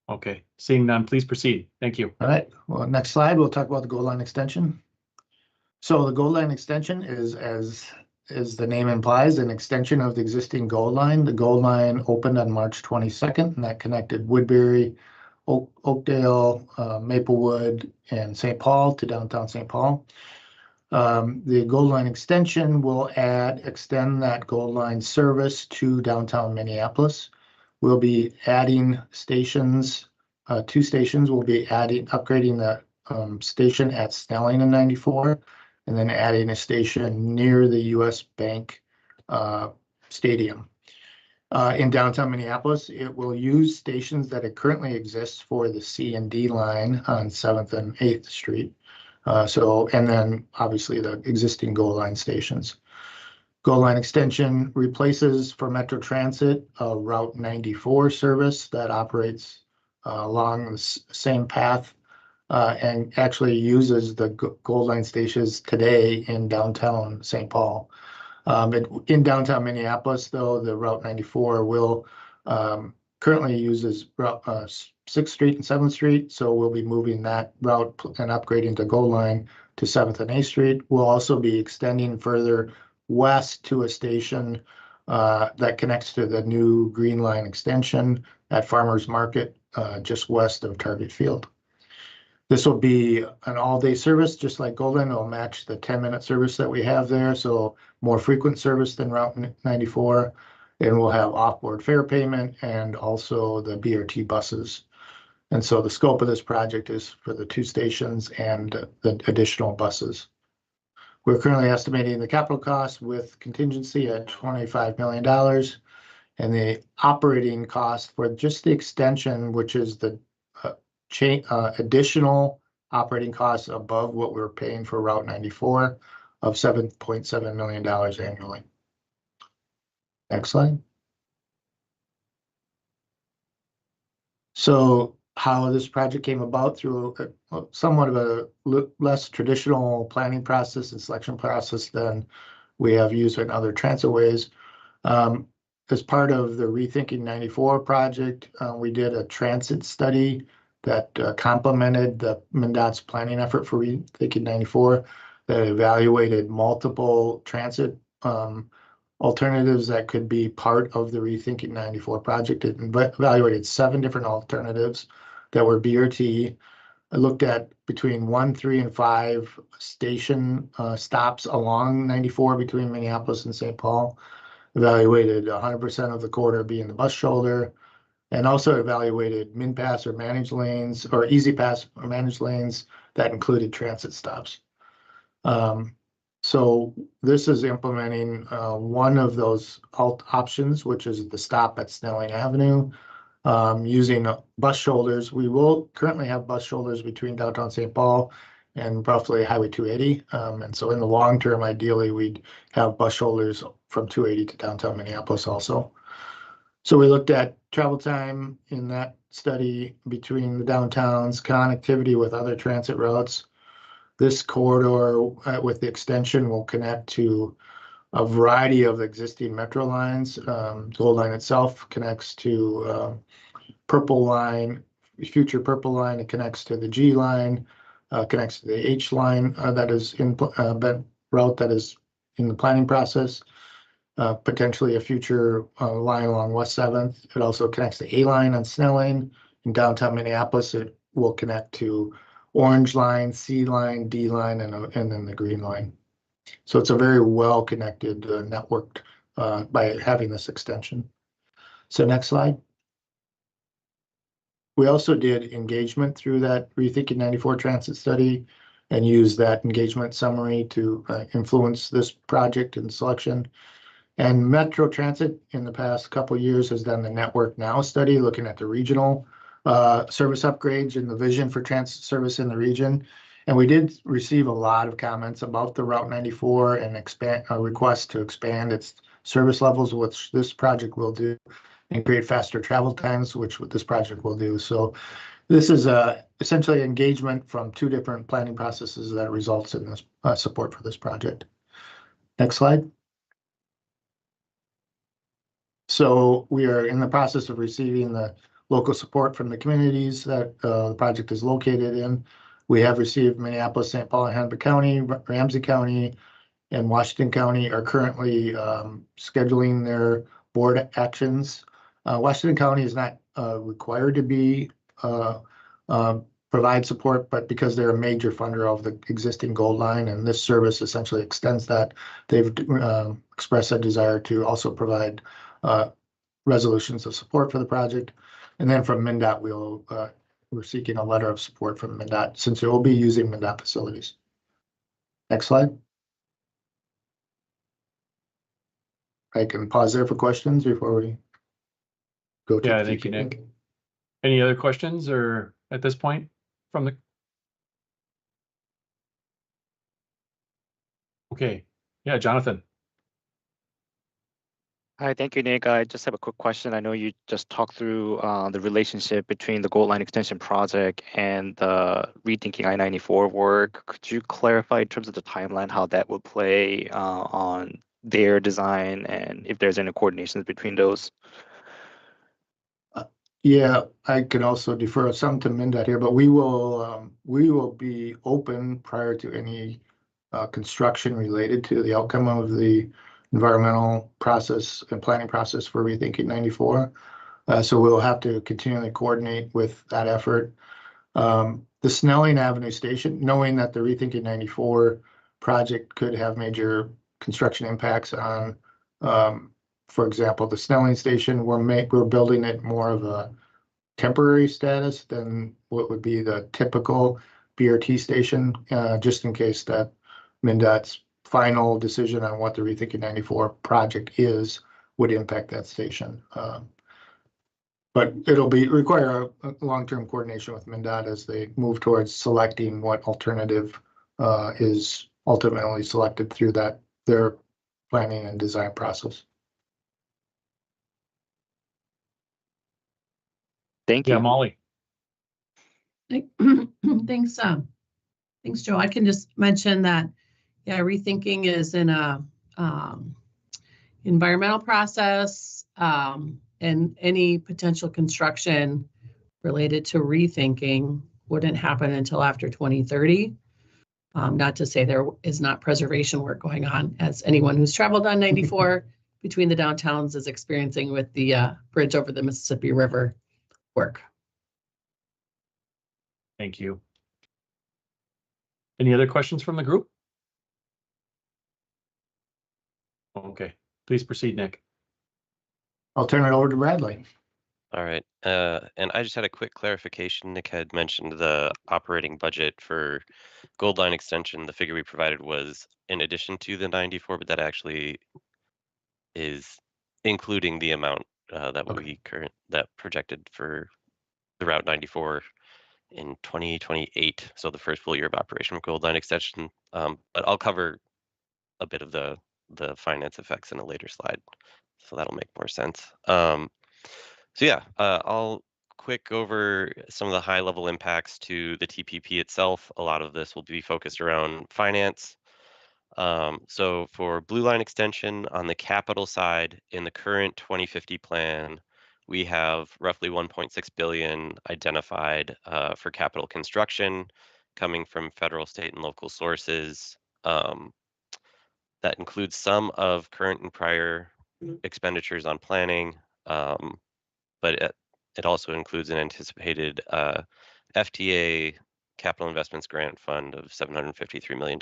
[SPEAKER 1] Okay, seeing none, please proceed. Thank you.
[SPEAKER 13] all right, well, next slide, we'll talk about the goal line extension. So the goal line extension is, as the name implies, an extension of the existing goal line. The goal line opened on March 22nd, and that connected Woodbury, Oakdale, Maplewood, and St. Paul to downtown St. Paul. The goal line extension will extend that goal line service to downtown Minneapolis. We'll be adding stations, 2 stations. We'll be upgrading the station at Snelling and 94, and then adding a station near the US Bank Stadium. In downtown Minneapolis, it will use stations that currently exist for the C and D line on 7th and 8th Street. And then obviously the existing goal line stations. Goal line extension replaces for Metro Transit a Route 94 service that operates along the same path and actually uses the goal line stations today in downtown St. Paul. In downtown Minneapolis, though, the Route 94 will currently uses Route 6th Street and 7th Street, so we'll be moving that route and upgrading the goal line to 7th and 8th Street. We'll also be extending further west to a station that connects to the new Green Line extension at Farmers Market, just west of Target Field. This will be an all-day service, just like Golden. It'll match the 10-minute service that we have there, so more frequent service than Route 94. And we'll have off-board fare payment and also the BRT buses. And so the scope of this project is for the 2 stations and the additional buses. We're currently estimating the capital cost with contingency at $25 million. And the operating cost for just the extension, which is the additional operating costs above what we're paying for Route 94, of $7.7 million annually. Next slide. So how this project came about through somewhat of a less traditional planning process and selection process than we have used in other transitways. As part of the Rethinking 94 project, we did a transit study that complemented the MnDOT's planning effort for Rethinking 94 that evaluated multiple transit alternatives that could be part of the Rethinking 94 project. It evaluated 7 different alternatives that were BRT. I looked at between 1, 3, and 5 station stops along 94 between Minneapolis and St. Paul. Evaluated 100% of the corridor being the bus shoulder, and also evaluated min-pass or managed lanes or easy pass or managed lanes that included transit stops. So this is implementing one of those options, which is the stop at Snelling Avenue, using bus shoulders. We will currently have bus shoulders between downtown St. Paul and roughly Highway 280. And so in the long term, ideally, we'd have bus shoulders from 280 to downtown Minneapolis also. So we looked at travel time in that study between the downtowns, connectivity with other transit routes. This corridor with the extension will connect to a variety of existing metro lines. Gold Line itself connects to Purple Line, future Purple Line. It connects to the G Line, connects to the H Line that is in route that is in the planning process. Potentially a future line along West 7th. It also connects to A Line on Snelling. In downtown Minneapolis, it will connect to Orange Line, C Line, D Line, and then the Green Line. So it's a very well-connected network by having this extension. So next slide. We also did engagement through that Rethinking 94 transit study and used that engagement summary to influence this project and selection. And Metro Transit in the past couple of years has done the Network Now study looking at the regional service upgrades and the vision for transit service in the region. And we did receive a lot of comments about the Route 94 and requests to expand its service levels, which this project will do. and create faster travel times, which what this project will do. So this is essentially engagement from two different planning processes that results in this support for this project. Next slide. So we are in the process of receiving the local support from the communities that the project is located in. We have received Minneapolis, St. Paul, and Hennepin County, Ramsey County, and Washington County are currently scheduling their board actions. Washington County is not required to be provide support, but because they're a major funder of the existing Gold Line, and this service essentially extends that, they've expressed a desire to also provide resolutions of support for the project. And then from MnDOT, we're seeking a letter of support from MnDOT since it will be using MnDOT facilities. Next slide. I can pause there for questions before we go to.
[SPEAKER 1] Yeah, thank you, Nick. Any other questions or at this point from the? Okay, yeah, Jonathan.
[SPEAKER 8] Hi, thank you, Nick. I just have a quick question. I know you just talked through the relationship between the Gold Line Extension project and the rethinking I-94 work. Could you clarify in terms of the timeline how that will play on their design and if there's any coordinations between those?
[SPEAKER 13] Yeah, I can also defer some to MnDOT here, but we will be open prior to any construction related to the outcome of the environmental process and planning process for Rethinking 94. So we'll have to continually coordinate with that effort. The Snelling Avenue Station, knowing that the Rethinking 94 project could have major construction impacts on, for example, the Snelling Station, we're building it more of a temporary status than what would be the typical BRT station, just in case that MnDOT's final decision on what the Rethinking 94 project is would impact that station. But it'll require a long-term coordination with MnDOT as they move towards selecting what alternative is ultimately selected through their planning and design process.
[SPEAKER 8] Thank you.
[SPEAKER 1] Yeah, Molly.
[SPEAKER 15] Thanks, thanks, Joe. I can just mention that, yeah, Rethinking is in a environmental process, and any potential construction related to Rethinking wouldn't happen until after 2030. Not to say there is not preservation work going on, as anyone who's traveled on 94 between the downtowns is experiencing with the bridge over the Mississippi River work.
[SPEAKER 1] Thank you. Any other questions from the group? Okay, please proceed, Nick.
[SPEAKER 13] I'll turn it over to Bradley.
[SPEAKER 10] All right, and I just had a quick clarification. Nick had mentioned the operating budget for Gold Line Extension. The figure we provided was in addition to the 94, but that actually is including the amount that projected for the Route 94 in 2028. So the first full year of operation of Gold Line Extension. But I'll cover a bit of the finance effects in a later slide, so that'll make more sense. So yeah, I'll quick over some of the high level impacts to the TPP itself. A lot of this will be focused around finance. So for Blue Line Extension on the capital side, in the current 2050 plan, we have roughly 1.6 billion identified for capital construction coming from federal, state, and local sources. That includes some of current and prior expenditures on planning, but it also includes an anticipated FTA Capital Investments Grant Fund of $753 million.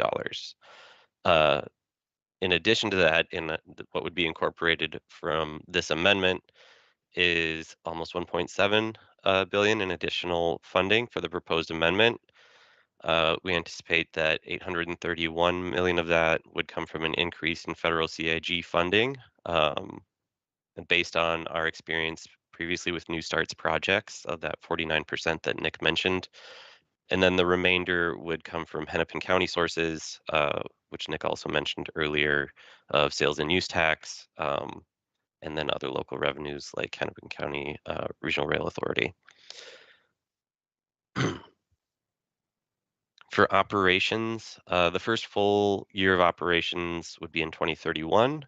[SPEAKER 10] In addition to that, what would be incorporated from this amendment is almost 1.7 billion in additional funding for the proposed amendment. We anticipate that 831 million of that would come from an increase in federal CIG funding, based on our experience previously with New Starts projects of that 49% that Nick mentioned. And then the remainder would come from Hennepin County sources, which Nick also mentioned earlier, of sales and use tax, and then other local revenues like Hennepin County Regional Rail Authority. For operations, the first full year of operations would be in 2031,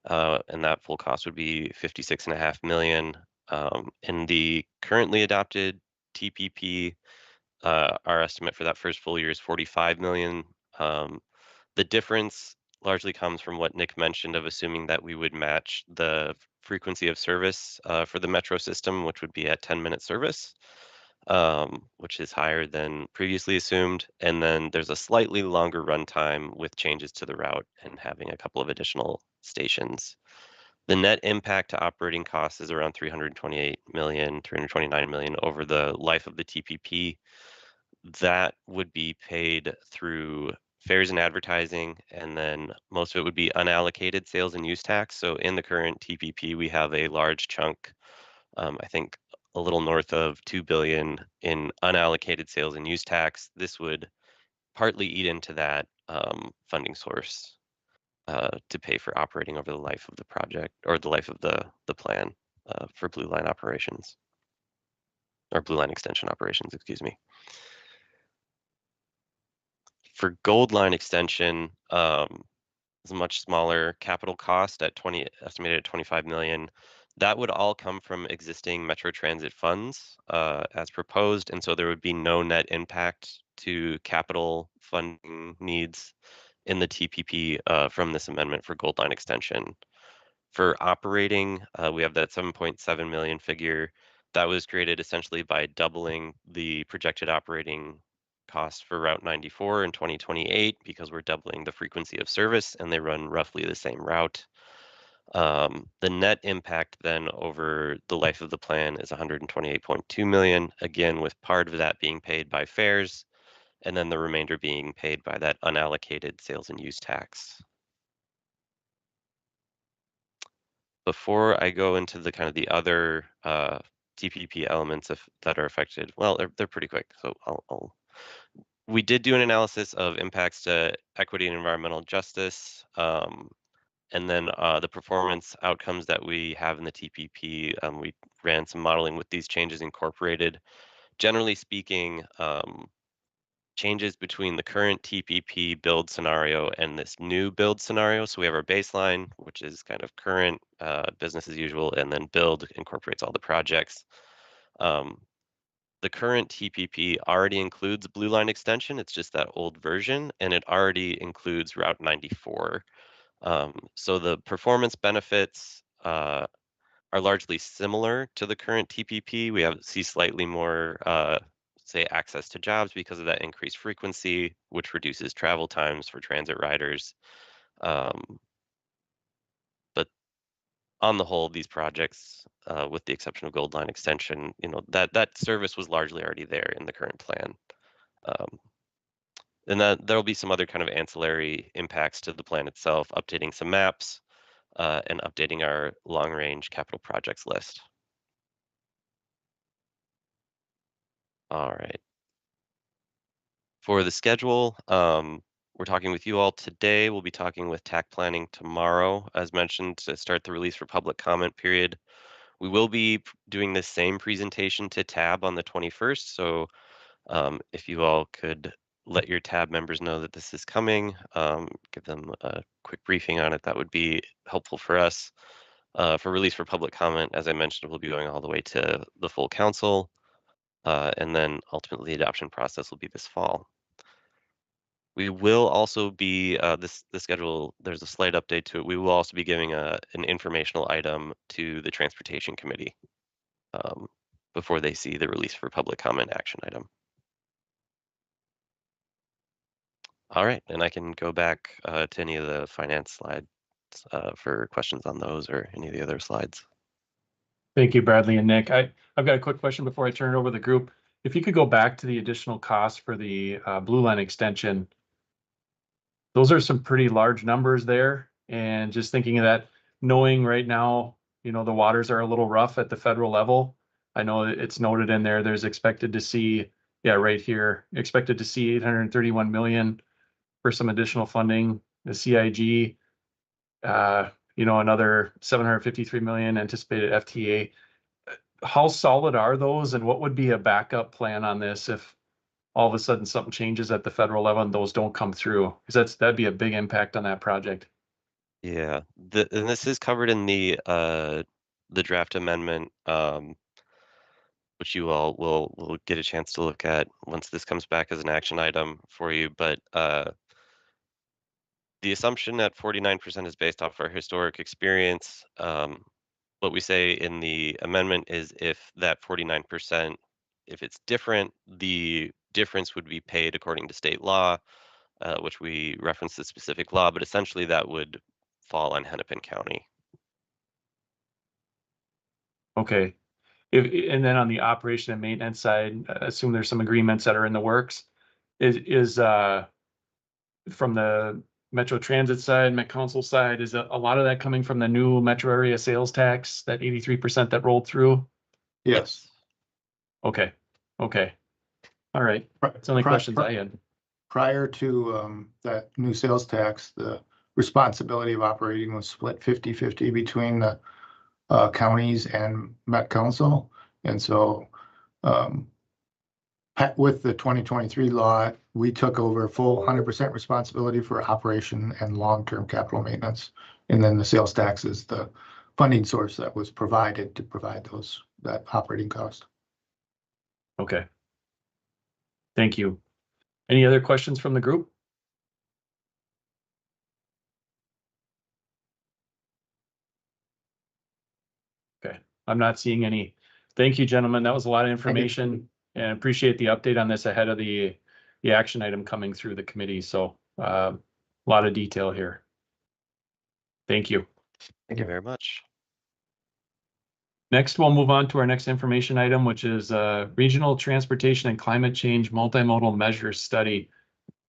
[SPEAKER 10] and that full cost would be $56.5 million. In the currently adopted TPP, our estimate for that first full year is $45 million. The difference largely comes from what Nick mentioned of assuming that we would match the frequency of service for the metro system, which would be at 10-minute service, which is higher than previously assumed. And then there's a slightly longer runtime with changes to the route and having a couple of additional stations. The net impact to operating costs is around $329 million over the life of the TPP. That would be paid through fares and advertising, and then most of it would be unallocated sales and use tax. So in the current TPP, we have a large chunk, I think a little north of $2 billion in unallocated sales and use tax. This would partly eat into that funding source to pay for operating over the life of the project, or the life of the plan for Blue Line operations, or Blue Line extension operations, excuse me. For Gold Line extension, it's a much smaller capital cost at estimated at $25 million. That would all come from existing Metro Transit funds as proposed, and so there would be no net impact to capital funding needs in the TPP from this amendment for Gold Line extension. For operating, we have that 7.7 million figure that was created essentially by doubling the projected operating cost for Route 94 in 2028 because we're doubling the frequency of service and they run roughly the same route. The net impact then over the life of the plan is 128.2 million, again with part of that being paid by fares and then the remainder being paid by that unallocated sales and use tax. Before I go into the kind of the other TPP elements that are affected, well, they're pretty quick, so we did do an analysis of impacts to equity and environmental justice, and then the performance outcomes that we have in the TPP. We ran some modeling with these changes incorporated. Generally speaking, changes between the current TPP build scenario and this new build scenario. So we have our baseline, which is kind of current business as usual, and then build incorporates all the projects. The current TPP already includes Blue Line extension. It's just that old version, and it already includes Route 94. So the performance benefits are largely similar to the current TPP. We see slightly more, say, access to jobs because of that increased frequency, which reduces travel times for transit riders. But on the whole, these projects, with the exception of Gold Line extension, that service was largely already there in the current plan. And there'll be some other kind of ancillary impacts to the plan itself, updating some maps and updating our long-range capital projects list. All right. For the schedule, we're talking with you all today. We'll be talking with TAC Planning tomorrow, as mentioned, to start the release for public comment period. We will be doing the same presentation to TAB on the 21st. So if you all could let your TAB members know that this is coming, give them a quick briefing on it, that would be helpful for us. For release for public comment, as I mentioned, we'll be going all the way to the full council. And then ultimately the adoption process will be this fall. We will also be, the schedule, there's a slight update to it. We will also be giving an informational item to the Transportation Committee before they see the release for public comment action item. All right, and I can go back to any of the finance slides for questions on those or any of the other slides.
[SPEAKER 1] Thank you, Bradley and Nick. I've got a quick question before I turn it over to the group. If you could go back to the additional costs for the Blue Line extension, those are some pretty large numbers there. And just thinking of that, knowing right now, the waters are a little rough at the federal level. I know it's noted in there, there's expected to see, right here, expected to see 831 million for some additional funding. The CIG another 753 million anticipated FTA. How solid are those, and what would be a backup plan on this if all of a sudden something changes at the federal level and those don't come through? Because that'd be a big impact on that project.
[SPEAKER 10] Yeah, and this is covered in the draft amendment, which you all will get a chance to look at once this comes back as an action item for you. But the assumption at 49% is based off our historic experience. What we say in the amendment is if that 49%, if it's different, the difference would be paid according to state law, which we reference the specific law, but essentially that would fall on Hennepin County.
[SPEAKER 1] Okay. And then on the operation and maintenance side, I assume there's some agreements that are in the works. Is from the Metro Transit side, Met Council side, is a lot of that coming from the new metro area sales tax, that 83% that rolled through?
[SPEAKER 13] Yes.
[SPEAKER 1] Okay. All right. That's the only questions I had.
[SPEAKER 13] Prior to that new sales tax, the responsibility of operating was split 50-50 between the counties and Met Council. And so with the 2023 law, we took over full 100% responsibility for operation and long-term capital maintenance. And then the sales tax is the funding source that was provided to provide that operating cost.
[SPEAKER 1] Okay. Thank you. Any other questions from the group? Okay, I'm not seeing any. Thank you, gentlemen. That was a lot of information, and appreciate the update on this ahead of the action item coming through the committee. So a lot of detail here. Thank you.
[SPEAKER 10] Thank you very much.
[SPEAKER 1] Next, we'll move on to our next information item, which is Regional Transportation and Climate Change Multimodal Measures Study.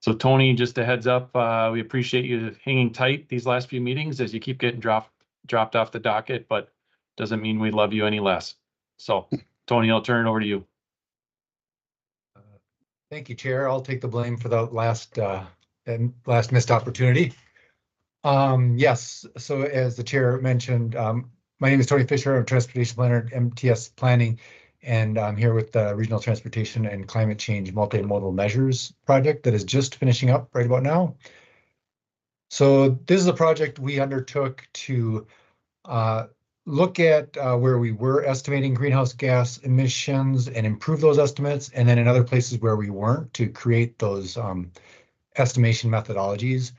[SPEAKER 1] So Tony, just a heads up, we appreciate you hanging tight these last few meetings as you keep getting dropped off the docket, but doesn't mean we love you any less. So Tony, I'll turn it over to you.
[SPEAKER 16] Thank you, Chair. I'll take the blame for the last missed opportunity. Yes, so as the Chair mentioned, my name is Tony Fisher. I'm a Transportation Planner at MTS Planning, and I'm here with the Regional Transportation and Climate Change Multimodal Measures project that is just finishing up right about now. So this is a project we undertook to look at where we were estimating greenhouse gas emissions and improve those estimates, and then in other places where we weren't, to create those estimation methodologies.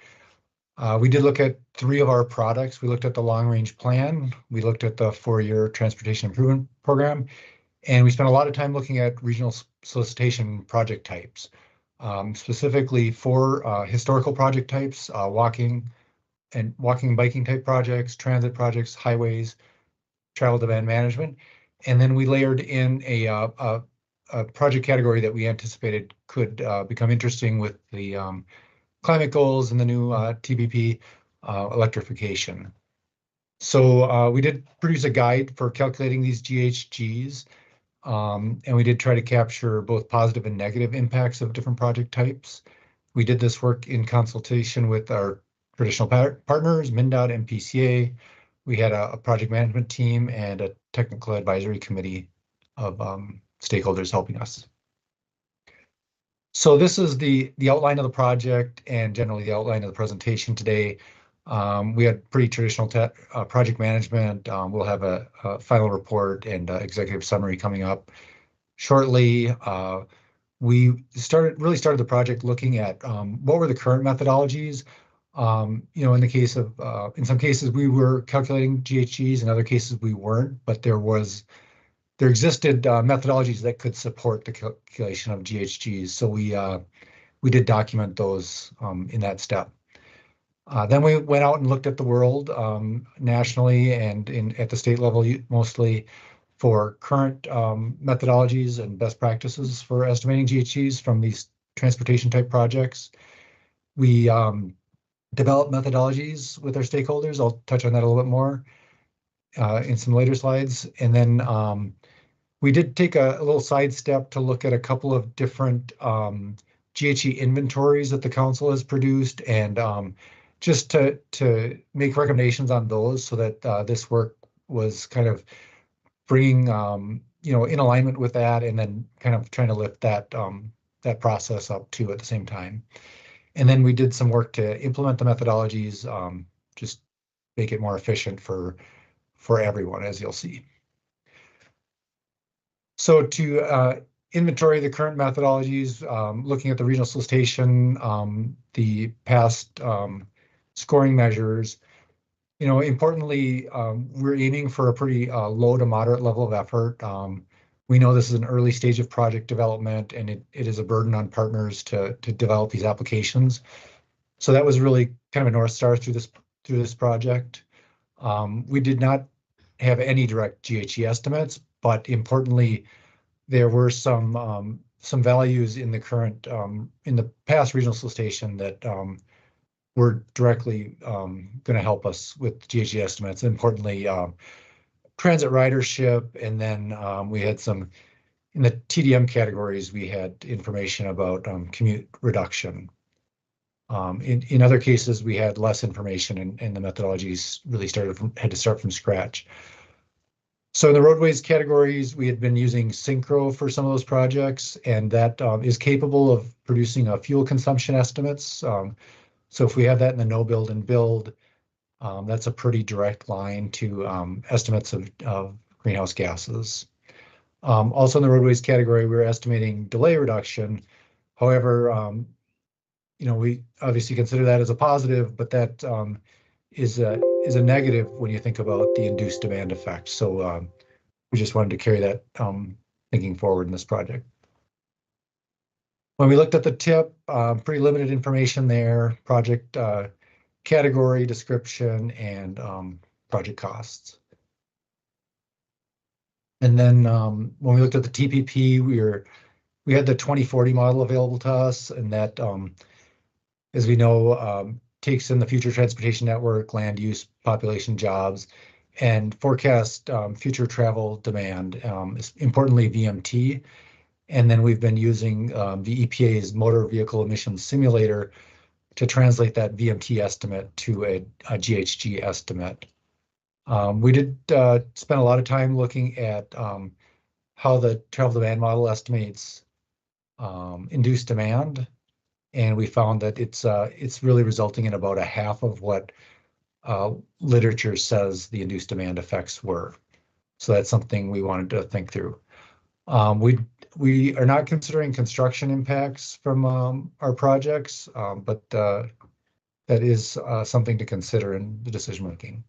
[SPEAKER 16] We did look at 3 of our products. We looked at the long-range plan, we looked at the 4-year transportation improvement program, and we spent a lot of time looking at regional solicitation project types, specifically 4 historical project types: walking and biking type projects, transit projects, highways, travel demand management. And then we layered in a project category that we anticipated could become interesting with the climate goals and the new TBP electrification. So we did produce a guide for calculating these GHGs, and we did try to capture both positive and negative impacts of different project types. We did this work in consultation with our traditional partners, MnDOT and PCA. We had a project management team and a technical advisory committee of stakeholders helping us. So this is the outline of the project and generally the outline of the presentation today. We had pretty traditional project management. We'll have a final report and executive summary coming up shortly. We really started the project looking at what were the current methodologies. In some cases we were calculating GHGs, in other cases we weren't, but there existed methodologies that could support the calculation of GHGs. So we did document those in that step. Then we went out and looked at the world nationally and at the state level mostly for current methodologies and best practices for estimating GHGs from these transportation type projects. We developed methodologies with our stakeholders. I'll touch on that a little bit more in some later slides. And then we did take a little sidestep to look at a couple of different GHG inventories that the council has produced and just to make recommendations on those so that this work was kind of bringing, in alignment with that, and then kind of trying to lift that that process up too at the same time. And then we did some work to implement the methodologies, just make it more efficient for everyone, as you'll see. So to inventory the current methodologies, looking at the regional solicitation, the past scoring measures, importantly, we're aiming for a pretty low to moderate level of effort. We know this is an early stage of project development, and it is a burden on partners to develop these applications. So that was really kind of a North Star through this project. We did not have any direct GHG estimates, but importantly, there were some values in the current in the past regional solicitation that were directly going to help us with GHG estimates. Importantly, transit ridership, and then we had some in the TDM categories. We had information about commute reduction. In other cases, we had less information, and the methodologies really had to start from scratch. So in the roadways categories, we had been using Synchro for some of those projects, and that is capable of producing fuel consumption estimates. So if we have that in the no build and build, that's a pretty direct line to estimates of greenhouse gases. Also in the roadways category, we're estimating delay reduction. However, we obviously consider that as a positive, but that is a negative when you think about the induced demand effect. So we just wanted to carry that thinking forward in this project. When we looked at the tip, pretty limited information there, project category, description, and project costs. And then when we looked at the TPP, we had the 2040 model available to us, and that, as we know, takes in the future transportation network, land use, population, jobs, and forecast future travel demand, importantly VMT. And then we've been using the EPA's motor vehicle emissions simulator to translate that VMT estimate to a GHG estimate. We did spend a lot of time looking at how the travel demand model estimates induced demand, and we found that it's really resulting in about a half of what literature says the induced demand effects were. So that's something we wanted to think through. We are not considering construction impacts from our projects, but that is something to consider in the decision making.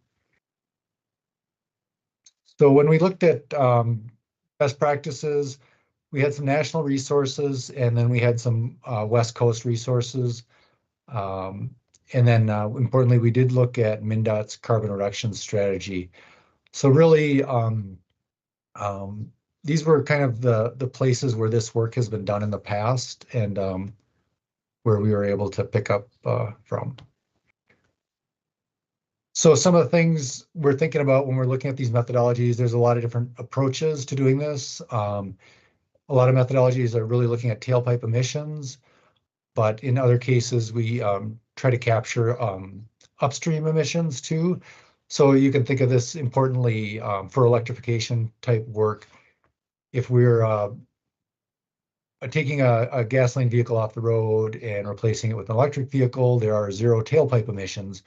[SPEAKER 16] So when we looked at best practices, we had some national resources, and then we had some West Coast resources. And then importantly, we did look at MnDOT's carbon reduction strategy. So really, these were kind of the places where this work has been done in the past, and where we were able to pick up from. So some of the things we're thinking about when we're looking at these methodologies, there's a lot of different approaches to doing this. A lot of methodologies are really looking at tailpipe emissions, but in other cases, we try to capture upstream emissions too. So you can think of this importantly for electrification type work. If we're taking a gasoline vehicle off the road and replacing it with an electric vehicle, there are zero tailpipe emissions.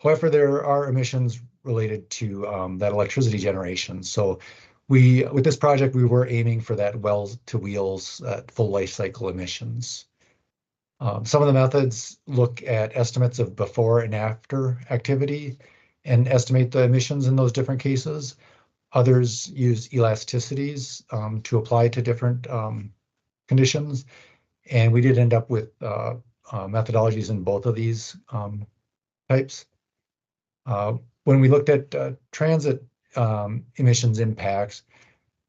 [SPEAKER 16] However, there are emissions related to that electricity generation. So with this project, we were aiming for that wells to wheels full life cycle emissions. Some of the methods look at estimates of before and after activity and estimate the emissions in those different cases. Others use elasticities to apply to different conditions. And we did end up with methodologies in both of these types. When we looked at transit emissions impacts,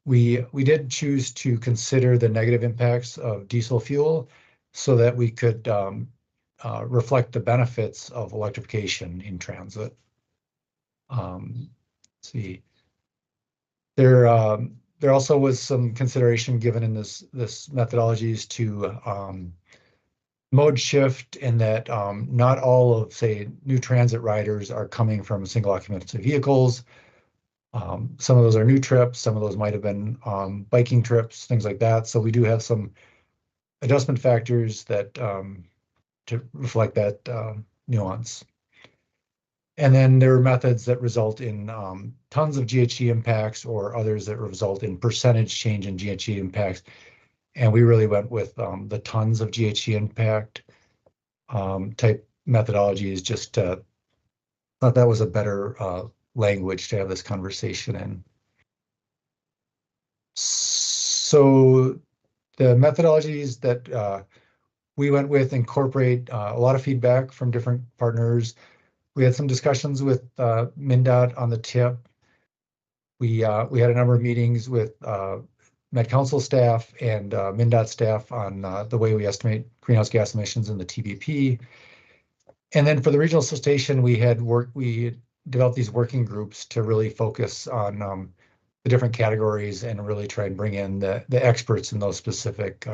[SPEAKER 16] we did choose to consider the negative impacts of diesel fuel so that we could reflect the benefits of electrification in transit. Let's see. There also was some consideration given in this methodologies to mode shift in that not all of, say, new transit riders are coming from single occupancy vehicles. Some of those are new trips, some of those might have been biking trips, things like that. So we do have some adjustment factors that to reflect that nuance. And then there are methods that result in tons of GHG impacts or others that result in percentage change in GHG impacts. And we really went with the tons of GHG impact type methodologies, just thought that was a better language to have this conversation in. So the methodologies that we went with incorporate a lot of feedback from different partners. We had some discussions with MnDOT on the tip. We had a number of meetings with Met Council staff and MnDOT staff on the way we estimate greenhouse gas emissions in the TBP. And then for the regional station, we developed these working groups to really focus on the different categories and really try and bring in the experts in those specific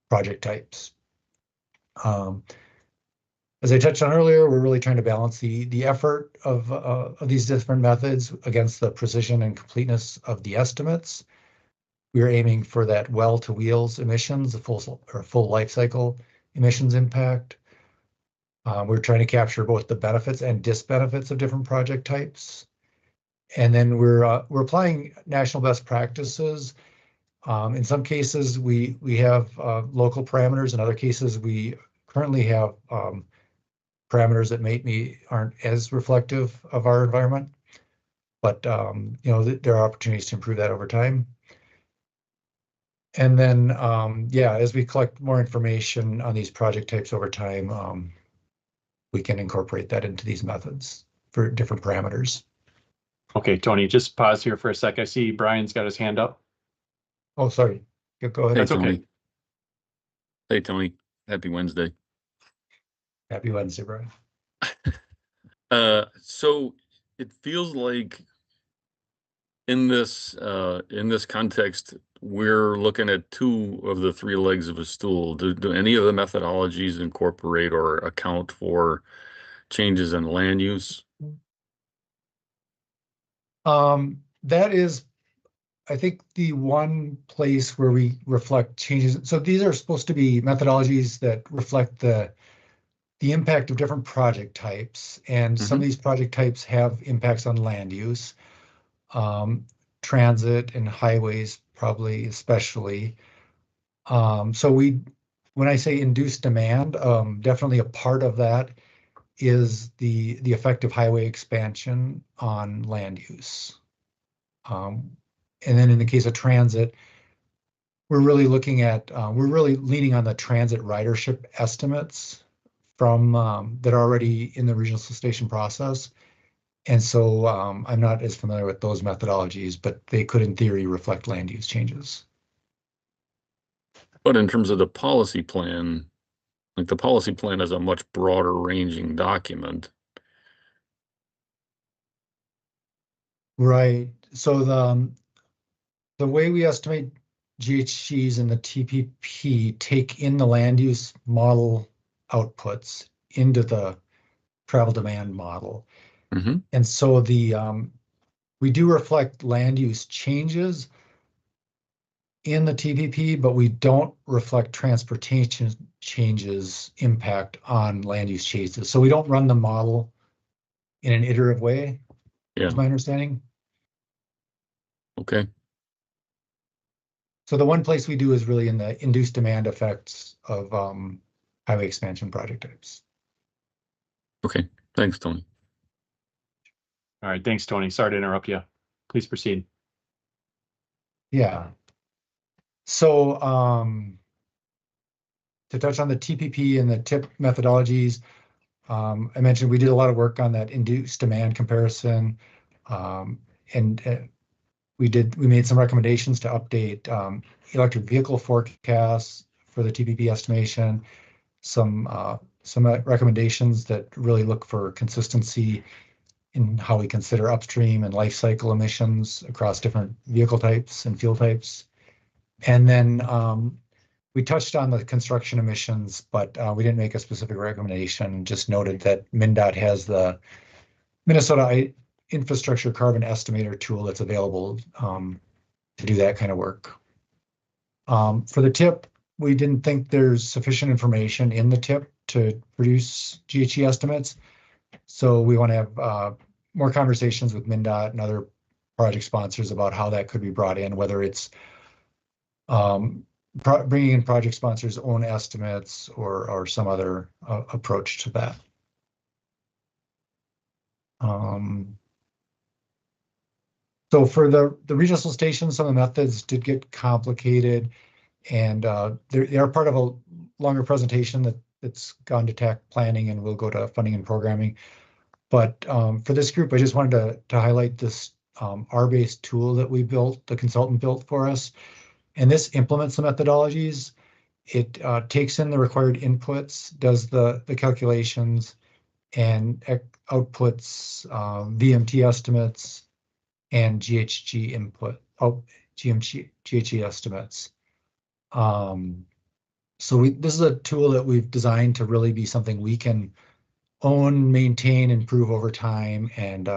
[SPEAKER 16] project types. As I touched on earlier, we're really trying to balance the effort of these different methods against the precision and completeness of the estimates. We're aiming for that well to wheels emissions, the full life cycle emissions impact. We're trying to capture both the benefits and disbenefits of different project types. And then we're applying national best practices. In some cases, we have local parameters. In other cases, we currently have parameters that maybe aren't as reflective of our environment. But you know, there are opportunities to improve that over time. And then, yeah, as we collect more information on these project types over time, we can incorporate that into these methods for different parameters.
[SPEAKER 1] Okay, Tony, just pause here for a sec. I see Brian's got his hand up.
[SPEAKER 16] Oh, sorry. Yeah, go ahead.
[SPEAKER 1] That's okay.
[SPEAKER 5] Hey, Tony. Happy Wednesday.
[SPEAKER 16] Happy Wednesday, Brian.
[SPEAKER 5] So it feels like in this context, we're looking at two of the three legs of a stool. Do any of the methodologies incorporate or account for changes in land use?
[SPEAKER 16] That is, I think, the one place where we reflect changes. So these are supposed to be methodologies that reflect the impact of different project types. And some of these project types have impacts on land use, transit and highways, probably especially. So when I say induced demand, definitely a part of that is the effect of highway expansion on land use. And then in the case of transit, we're really looking at, we're really leaning on the transit ridership estimates from that are already in the regional station process. And so I'm not as familiar with those methodologies, but they could in theory reflect land use changes.
[SPEAKER 5] But in terms of the policy plan, like the policy plan is a much broader ranging document.
[SPEAKER 16] Right. So the way we estimate GHGs in the TPP take in the land use model outputs into the travel demand model. And so we do reflect land use changes in the TPP, but we don't reflect transportation changes impact on land use changes. So we don't run the model in an iterative way, is my understanding.
[SPEAKER 5] Okay.
[SPEAKER 16] So the one place we do is really in the induced demand effects of highway expansion project types.
[SPEAKER 5] Okay, thanks, Tony.
[SPEAKER 1] All right, thanks, Tony. Sorry to interrupt you. Please proceed.
[SPEAKER 16] Yeah. So to touch on the TPP and the TIP methodologies, I mentioned we did a lot of work on that induced demand comparison, and we made some recommendations to update electric vehicle forecasts for the TPP estimation, some recommendations that really look for consistency in how we consider upstream and life cycle emissions across different vehicle types and fuel types. And then we touched on the construction emissions, but we didn't make a specific recommendation, just noted that MnDOT has the Minnesota Infrastructure Carbon Estimator tool that's available to do that kind of work. For the tip, we didn't think there's sufficient information in the tip to produce GHG estimates. So we want to have more conversations with MnDOT and other project sponsors about how that could be brought in, whether it's bringing in project sponsors' own estimates or some other approach to that. So for the regional stations, some of the methods did get complicated, and they are part of a longer presentation that's gone to TAC planning and will go to funding and programming. But for this group, I just wanted to highlight this R-based tool that we built, the consultant built for us. And this implements the methodologies. It takes in the required inputs, does the calculations, and outputs VMT estimates and GHG input, GHG estimates. So this is a tool that we've designed to really be something we can own, maintain, improve over time. And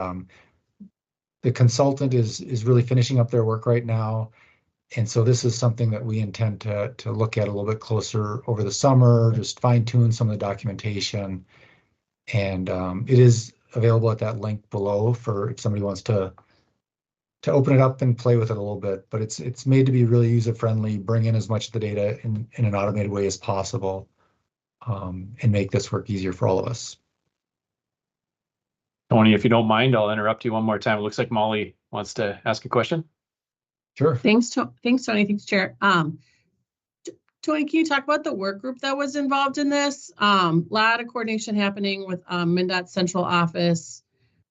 [SPEAKER 16] the consultant is really finishing up their work right now. And so this is something that we intend to look at a little bit closer over the summer, just fine tune some of the documentation. And it is available at that link below for if somebody wants to open it up and play with it a little bit. But it's made to be really user friendly, bring in as much of the data in an automated way as possible, and make this work easier for all of us.
[SPEAKER 1] Tony, if you don't mind, I'll interrupt you one more time. It looks like Molly wants to ask a question.
[SPEAKER 16] Sure.
[SPEAKER 15] Thanks, Tony. Thanks, Chair. Tony, can you talk about the work group that was involved in this? Lot of coordination happening with MnDOT central office.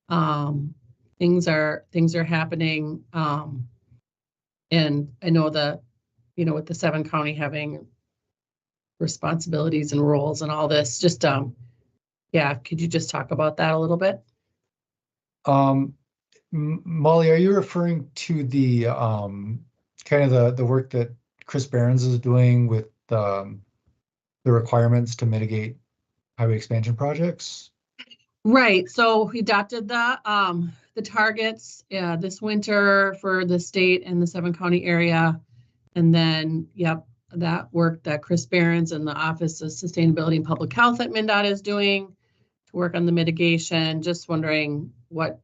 [SPEAKER 15] Things are happening. And I know with the 7 county having responsibilities and roles and all this, just yeah, could you just talk about that a little bit?
[SPEAKER 16] Molly, are you referring to the kind of the work that Chris Behrens is doing with the requirements to mitigate highway expansion projects?
[SPEAKER 15] Right. So we adopted the targets this winter for the state and the 7 county area. And then, yep, that work that Chris Behrens and the Office of Sustainability and Public Health at MnDOT is doing to work on the mitigation. Just wondering what,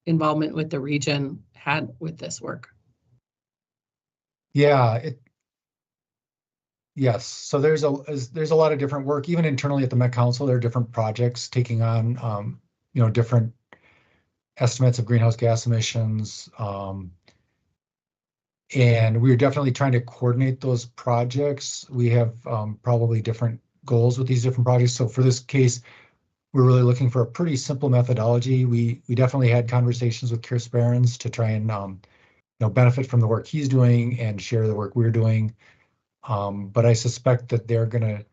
[SPEAKER 15] involvement with the region had with this work.
[SPEAKER 16] Yeah, yes. So there's a lot of different work, even internally at the Met Council. There are different projects taking on, different estimates of greenhouse gas emissions. And we're definitely trying to coordinate those projects. We have probably different goals with these different projects. So for this case, we're really looking for a pretty simple methodology. We definitely had conversations with Chris Behrens to try and benefit from the work he's doing and share the work we're doing. But I suspect that they're going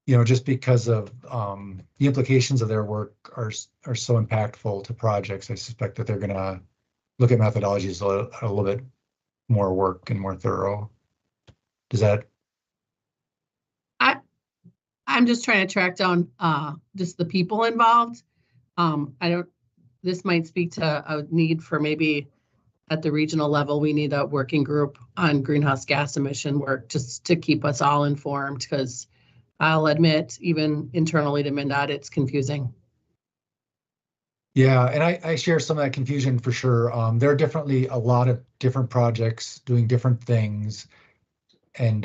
[SPEAKER 16] to, just because of the implications of their work are so impactful to projects, I suspect that they're going to look at methodologies a little bit more work and more thorough. Does that?
[SPEAKER 15] I'm just trying to track down just the people involved. This might speak to a need for maybe at the regional level, we need a working group on greenhouse gas emission work just to keep us all informed, because I'll admit, even internally to MnDOT, it's confusing.
[SPEAKER 16] Yeah, and I share some of that confusion for sure. There are definitely a lot of different projects doing different things. And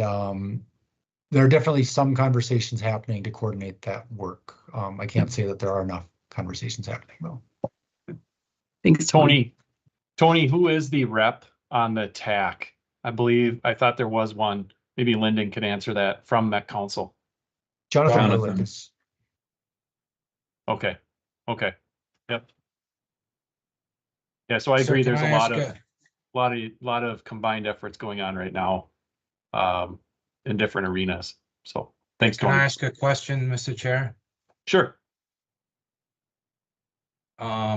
[SPEAKER 16] there are definitely some conversations happening to coordinate that work. I can't say that there are enough conversations happening though.
[SPEAKER 15] Thanks, Tony.
[SPEAKER 1] Tony, who is the rep on the TAC? I thought there was one. Maybe Lyndon could answer that from Met Council.
[SPEAKER 16] Jonathan. Lucas.
[SPEAKER 1] Okay. Yep. Yeah, so I agree. There's a lot of combined efforts going on right now in different arenas. So thanks, Tony.
[SPEAKER 17] Can I ask a question, Mr. Chair?
[SPEAKER 1] Sure.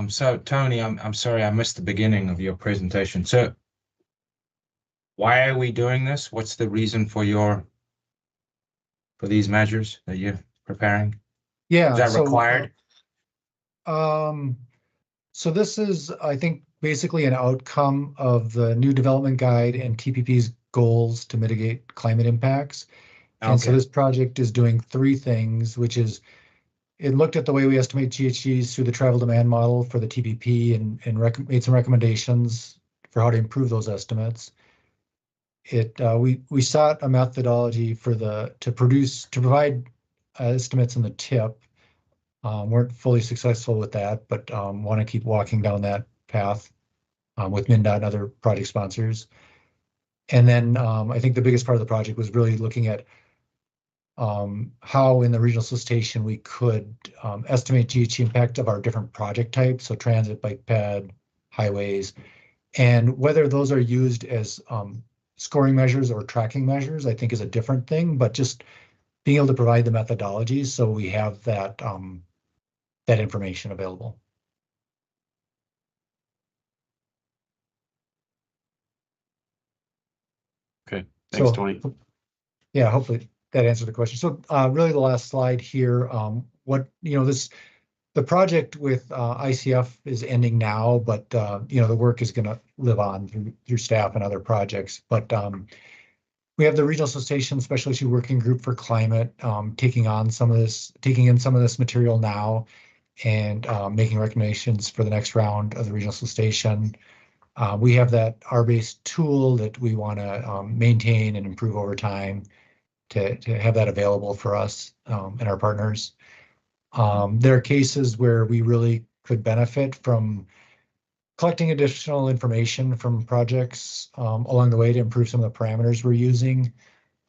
[SPEAKER 17] So Tony, I'm sorry I missed the beginning of your presentation. So why are we doing this? What's the reason for these measures that you're preparing?
[SPEAKER 16] Yeah.
[SPEAKER 17] Is that
[SPEAKER 16] so,
[SPEAKER 17] required?
[SPEAKER 16] So this is, I think, basically an outcome of the new development guide and TPP's goals to mitigate climate impacts. And so
[SPEAKER 17] Okay.
[SPEAKER 16] this project is doing three things, which is it looked at the way we estimate GHGs through the travel demand model for the TPP and made some recommendations for how to improve those estimates. We sought a methodology to provide estimates in the TIP. Weren't fully successful with that, but want to keep walking down that path with MnDOT and other project sponsors. And then I think the biggest part of the project was really looking at how in the regional solicitation we could estimate GHG impact of our different project types, so transit, bike ped, highways, and whether those are used as scoring measures or tracking measures, I think is a different thing, but just being able to provide the methodologies so we have that information available.
[SPEAKER 1] Okay, thanks,
[SPEAKER 16] So,
[SPEAKER 1] Tony.
[SPEAKER 16] Yeah, hopefully that answered the question. So really the last slide here, the project with ICF is ending now, but the work is going to live on through staff and other projects. But we have the Regional Solicitation Special Issue Working Group for Climate taking in some of this material now and making recommendations for the next round of the Regional Solicitation. We have that R-based tool that we want to maintain and improve over time to have that available for us and our partners. There are cases where we really could benefit from collecting additional information from projects along the way to improve some of the parameters we're using.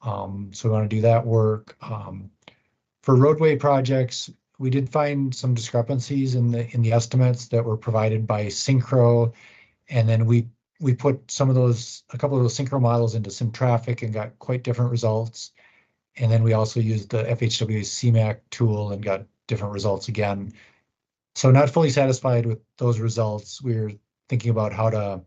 [SPEAKER 16] So we want to do that work. For roadway projects, we did find some discrepancies in the estimates that were provided by Synchro, and then we put a couple of those Synchro models into SimTraffic and got quite different results. And then we also used the FHWA CMAQ tool and got different results again. So not fully satisfied with those results. We're thinking about how to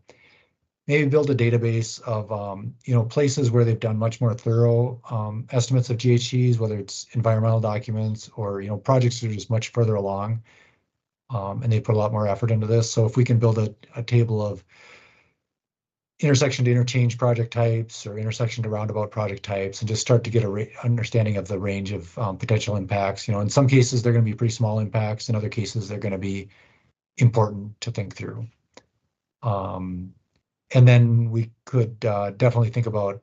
[SPEAKER 16] maybe build a database of places where they've done much more thorough estimates of GHGs, whether it's environmental documents or projects that are just much further along, and they put a lot more effort into this. So if we can build a table of intersection to interchange project types or intersection to roundabout project types and just start to get a understanding of the range of potential impacts. In some cases, they're going to be pretty small impacts. In other cases, they're going to be important to think through. And then we could definitely think about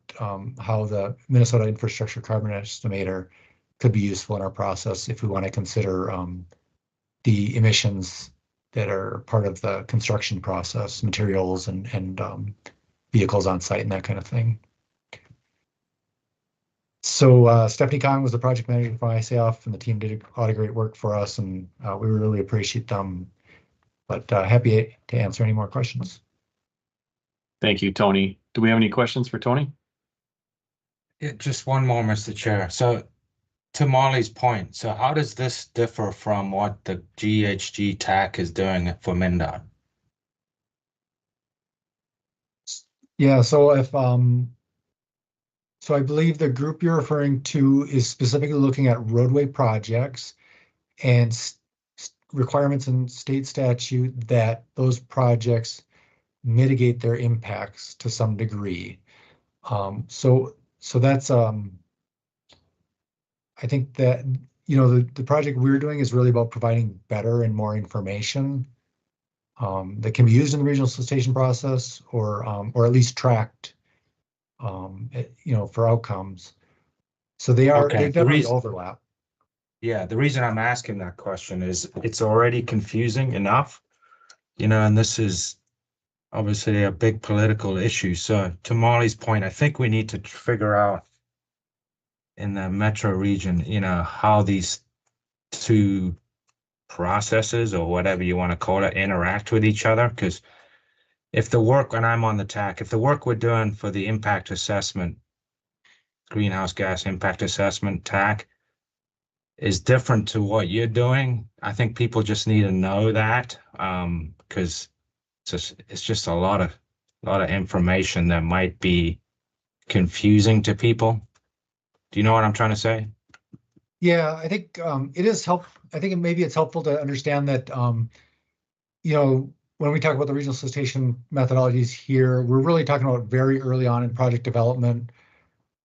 [SPEAKER 16] how the Minnesota Infrastructure Carbon Estimator could be useful in our process if we want to consider the emissions that are part of the construction process, materials and vehicles on site and that kind of thing. So Stephanie Kong was the project manager for ICF, and the team did a lot of great work for us, and we really appreciate them. But happy to answer any more questions.
[SPEAKER 1] Thank you, Tony. Do we have any questions for Tony?
[SPEAKER 17] Yeah, just one more, Mr. Chair. So to Molly's point, so how does this differ from what the GHG TAC is doing for MnDOT?
[SPEAKER 16] Yeah, so so I believe the group you're referring to is specifically looking at roadway projects and requirements in state statute that those projects mitigate their impacts to some degree. So that's I think that the project we're doing is really about providing better and more information that can be used in the regional solicitation process or at least tracked for outcomes. So they definitely overlap.
[SPEAKER 17] Yeah, the reason I'm asking that question is it's already confusing enough, and this is obviously a big political issue. So to Molly's point, I think we need to figure out in the metro region, how these two processes or whatever you want to call it interact with each other. Because if the work, and I'm on the TAC, if the work we're doing for the impact assessment, greenhouse gas impact assessment TAC is different to what you're doing, I think people just need to know that because it's just a lot of information that might be confusing to people. Do you know what I'm trying to say?
[SPEAKER 16] Yeah, I think it is I think maybe it's helpful to understand that, when we talk about the regional solicitation methodologies here, we're really talking about very early on in project development,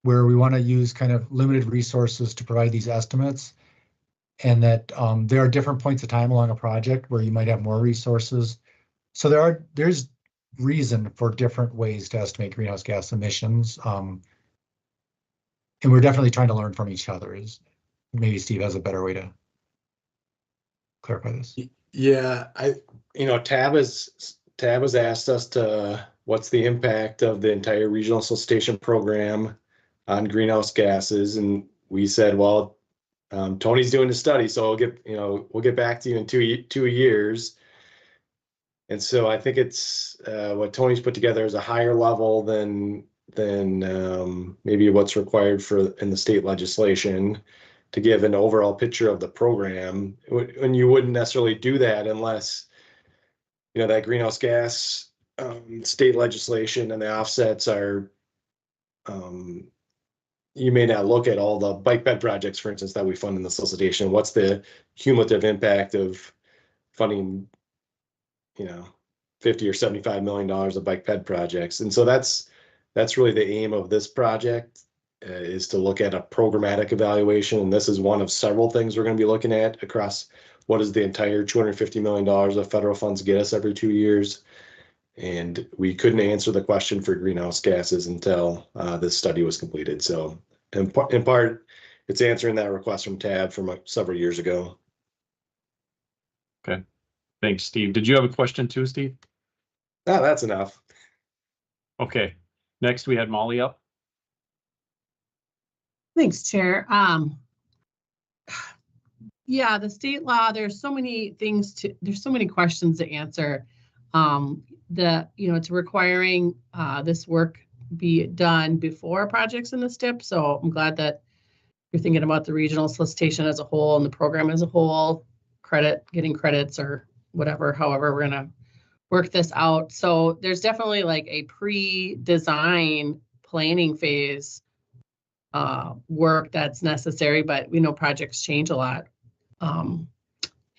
[SPEAKER 16] where we want to use kind of limited resources to provide these estimates. And that there are different points of time along a project where you might have more resources. So there's reason for different ways to estimate greenhouse gas emissions. And we're definitely trying to learn from each other. Maybe Steve has a better way to clarify this.
[SPEAKER 18] Yeah, Tab has asked us what's the impact of the entire regional solicitation program on greenhouse gases, and we said, well, Tony's doing the study, so we'll get back to you in two years. And so I think it's what Tony's put together is a higher level than maybe what's required in the state legislation to give an overall picture of the program. And you wouldn't necessarily do that unless that greenhouse gas state legislation and the offsets are. You may not look at all the bike bed projects, for instance, that we fund in the solicitation. What's the cumulative impact of funding, $50 or $75 million of bike bed projects? And so that's really the aim of this project, is to look at a programmatic evaluation. And this is one of several things we're going to be looking at across what does the entire $250 million of federal funds get us every 2 years. And we couldn't answer the question for greenhouse gases until this study was completed. So in part, it's answering that request from Tab from several years ago.
[SPEAKER 1] Okay. Thanks, Steve. Did you have a question too, Steve?
[SPEAKER 18] No, that's enough.
[SPEAKER 1] Okay. Next, we had Molly up.
[SPEAKER 15] Thanks, Chair. Yeah, the state law, there's so many questions to answer. It's requiring this work be done before projects in the STIP. So I'm glad that you're thinking about the regional solicitation as a whole and the program as a whole, getting credits or whatever, however we're gonna work this out. So there's definitely like a pre-design planning phase work that's necessary, but we know projects change a lot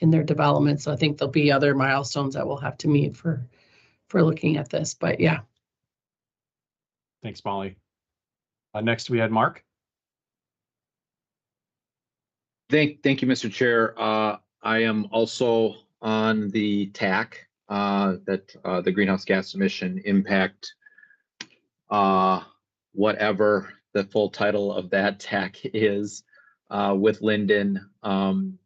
[SPEAKER 15] in their development. So I think there'll be other milestones that we'll have to meet for looking at this, but yeah.
[SPEAKER 1] Thanks, Molly. Next, we had Mark.
[SPEAKER 19] Thank you, Mr. Chair. I am also on the TAC that the greenhouse gas emission impact, whatever the full title of that TAC is, with Lyndon. And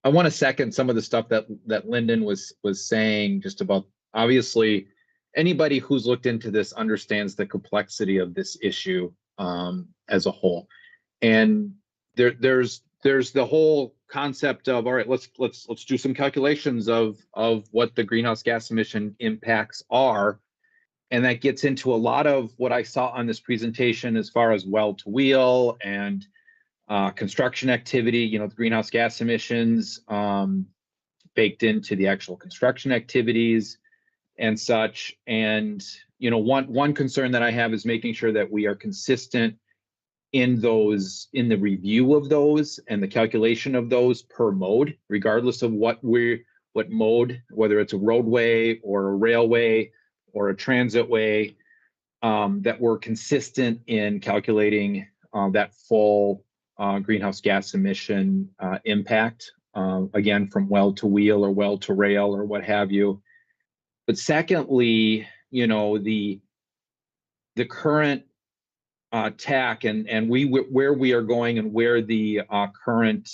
[SPEAKER 19] I want to second some of the stuff that Lyndon was saying, just about, obviously anybody who's looked into this understands the complexity of this issue as a whole. And there's the whole concept of, all right, let's do some calculations of what the greenhouse gas emission impacts are. And that gets into a lot of what I saw on this presentation as far as well to wheel and construction activity, the greenhouse gas emissions baked into the actual construction activities and such. And, one concern that I have is making sure that we are consistent in the review of those and the calculation of those per mode, regardless of what mode, whether it's a roadway or a railway or a transitway, that we're consistent in calculating that full greenhouse gas emission impact, again, from well to wheel or well to rail or what have you. But secondly, the current TAC and where we are going and where the current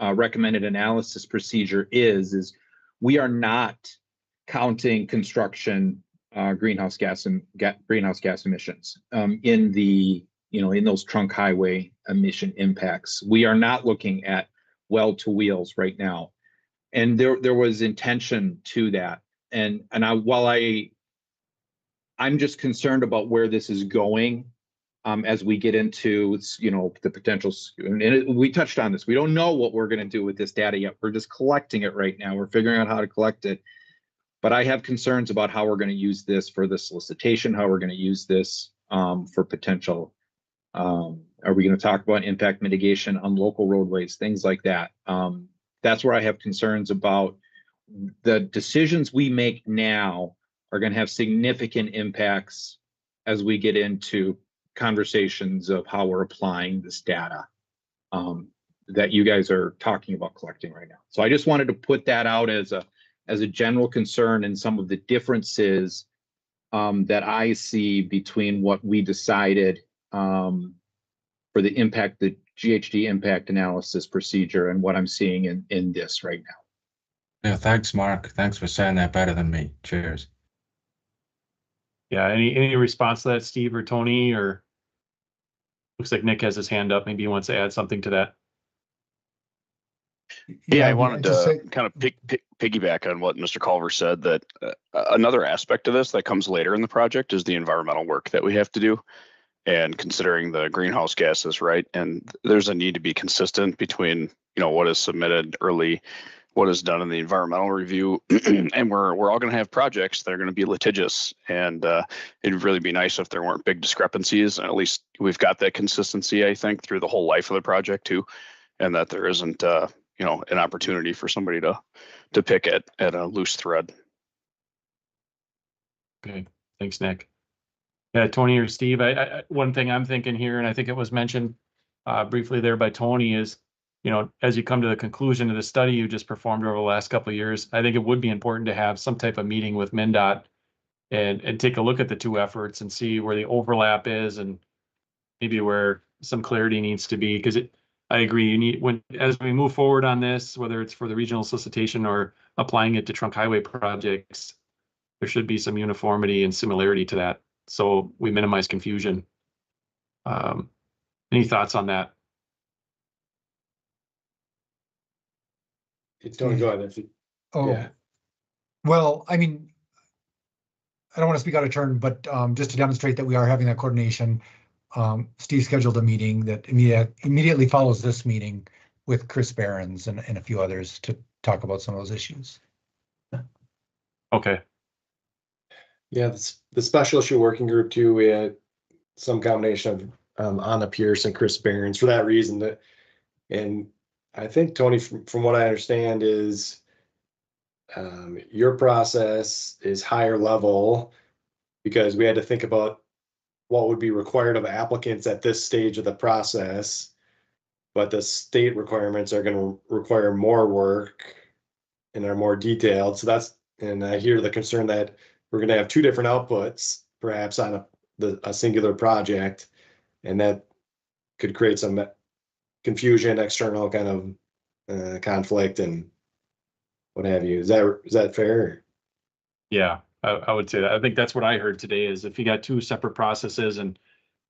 [SPEAKER 19] recommended analysis procedure is we are not counting construction greenhouse gas emissions in those trunk highway emission impacts. We are not looking at well to wheels right now, and there was intention to that. And I'm just concerned about where this is going as we get into the potential. And we touched on this. We don't know what we're going to do with this data yet. We're just collecting it right now. We're figuring out how to collect it. But I have concerns about how we're going to use this for the solicitation, how we're going to use this for potential. Are we going to talk about impact mitigation on local roadways, things like that? That's where I have concerns about. The decisions we make now are going to have significant impacts as we get into conversations of how we're applying this data that you guys are talking about collecting right now. So I just wanted to put that out as a general concern and some of the differences that I see between what we decided for the impact, the GHG impact analysis procedure, and what I'm seeing in this right now.
[SPEAKER 17] Yeah, thanks, Mark. Thanks for saying that better than me. Cheers.
[SPEAKER 1] Yeah, any response to that, Steve or Tony? Or looks like Nick has his hand up. Maybe he wants to add something to that.
[SPEAKER 20] Yeah, I wanted to kind of piggyback on what Mr. Culver said, that another aspect of this that comes later in the project is the environmental work that we have to do, and considering the greenhouse gases, right? And there's a need to be consistent between, what is submitted early, what is done in the environmental review, and we're all going to have projects that are going to be litigious, and it'd really be nice if there weren't big discrepancies, and at least we've got that consistency, I think, through the whole life of the project too, and that there isn't an opportunity for somebody to pick at a loose thread.
[SPEAKER 1] Okay, thanks, Nick. Yeah, Tony or Steve, I one thing I'm thinking here, and I think it was mentioned briefly there by Tony, is, as you come to the conclusion of the study you just performed over the last couple of years, I think it would be important to have some type of meeting with MnDOT and take a look at the two efforts and see where the overlap is and maybe where some clarity needs to be, because I agree, you need, as we move forward on this, whether it's for the regional solicitation or applying it to trunk highway projects, there should be some uniformity and similarity to that, so we minimize confusion. Any thoughts on that?
[SPEAKER 16] Tony, go ahead. Yeah. Well, I mean, I don't want to speak out of turn, but just to demonstrate that we are having that coordination, Steve scheduled a meeting that immediately follows this meeting with Chris Behrens and a few others to talk about some of those issues.
[SPEAKER 1] Okay.
[SPEAKER 3] Yeah, the special issue working group too, we had some combination of Anna Pierce and Chris Behrens for that reason. And I think, Tony, from what I understand is your process is higher level because we had to think about what would be required of applicants at this stage of the process, but the state requirements are going to require more work and are more detailed. So and I hear the concern that we're going to have two different outputs, perhaps on a singular project, and that could create some confusion, external kind of conflict and what have you. Is that fair?
[SPEAKER 1] Yeah, I would say that. I think that's what I heard today, is if you got two separate processes and,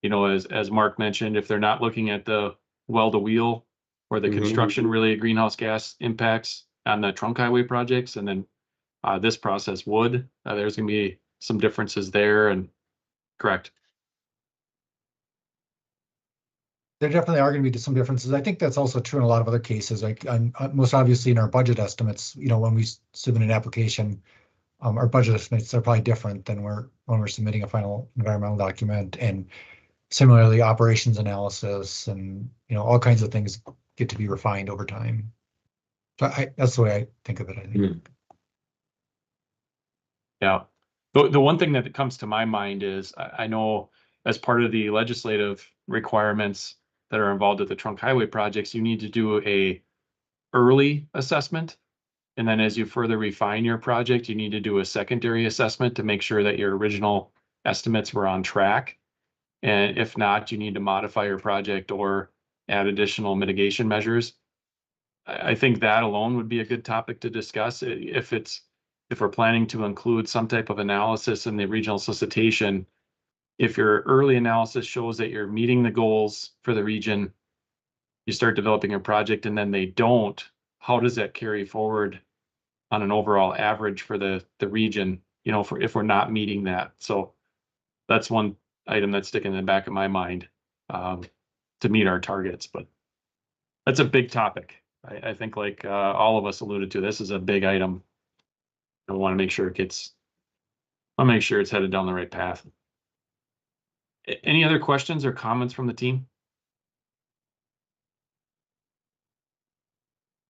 [SPEAKER 1] as Mark mentioned, if they're not looking at the well-to-wheel or the construction related greenhouse gas impacts on the trunk highway projects, and then this process would, there's going to be some differences there. And correct.
[SPEAKER 16] There definitely are going to be some differences. I think that's also true in a lot of other cases, like most obviously in our budget estimates, when we submit an application, our budget estimates are probably different than when we're submitting a final environmental document, and similarly operations analysis and all kinds of things get to be refined over time. So that's the way I think of it, I think.
[SPEAKER 1] Yeah. The one thing that comes to my mind is I know as part of the legislative requirements that are involved with the trunk highway projects, you need to do a early assessment. And then as you further refine your project, you need to do a secondary assessment to make sure that your original estimates were on track. And if not, you need to modify your project or add additional mitigation measures. I think that alone would be a good topic to discuss. If we're planning to include some type of analysis in the regional solicitation, if your early analysis shows that you're meeting the goals for the region, you start developing a project and then they don't, how does that carry forward on an overall average for the region, if we're not meeting that? So that's one item that's sticking in the back of my mind to meet our targets, but that's a big topic. I think like all of us alluded to, this is a big item. I want to make sure I'll make sure it's headed down the right path. Any other questions or comments from the team?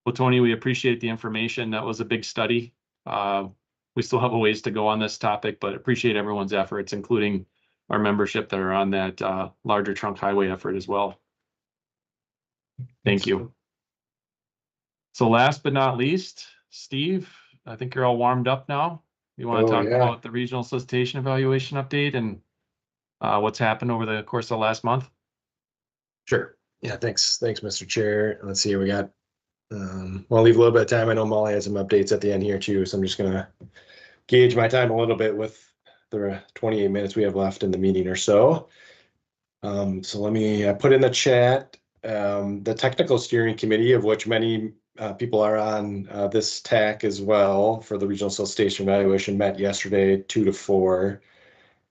[SPEAKER 1] Well, Tony, we appreciate the information. That was a big study. We still have a ways to go on this topic, but appreciate everyone's efforts, including our membership that are on that larger trunk highway effort as well. Thank you. So last but not least, Steve, I think you're all warmed up now. You want to talk about the regional solicitation evaluation update and what's happened over the course of the last month?
[SPEAKER 3] Sure. Yeah, thanks, Mr. Chair. Let's see, we got, I'll leave a little bit of time. I know Molly has some updates at the end here too, so I'm just gonna gauge my time a little bit with the 28 minutes we have left in the meeting or so. So let me put in the chat, the technical steering committee, of which many people are on this TAC as well, for the regional solicitation evaluation, met yesterday 2 to 4.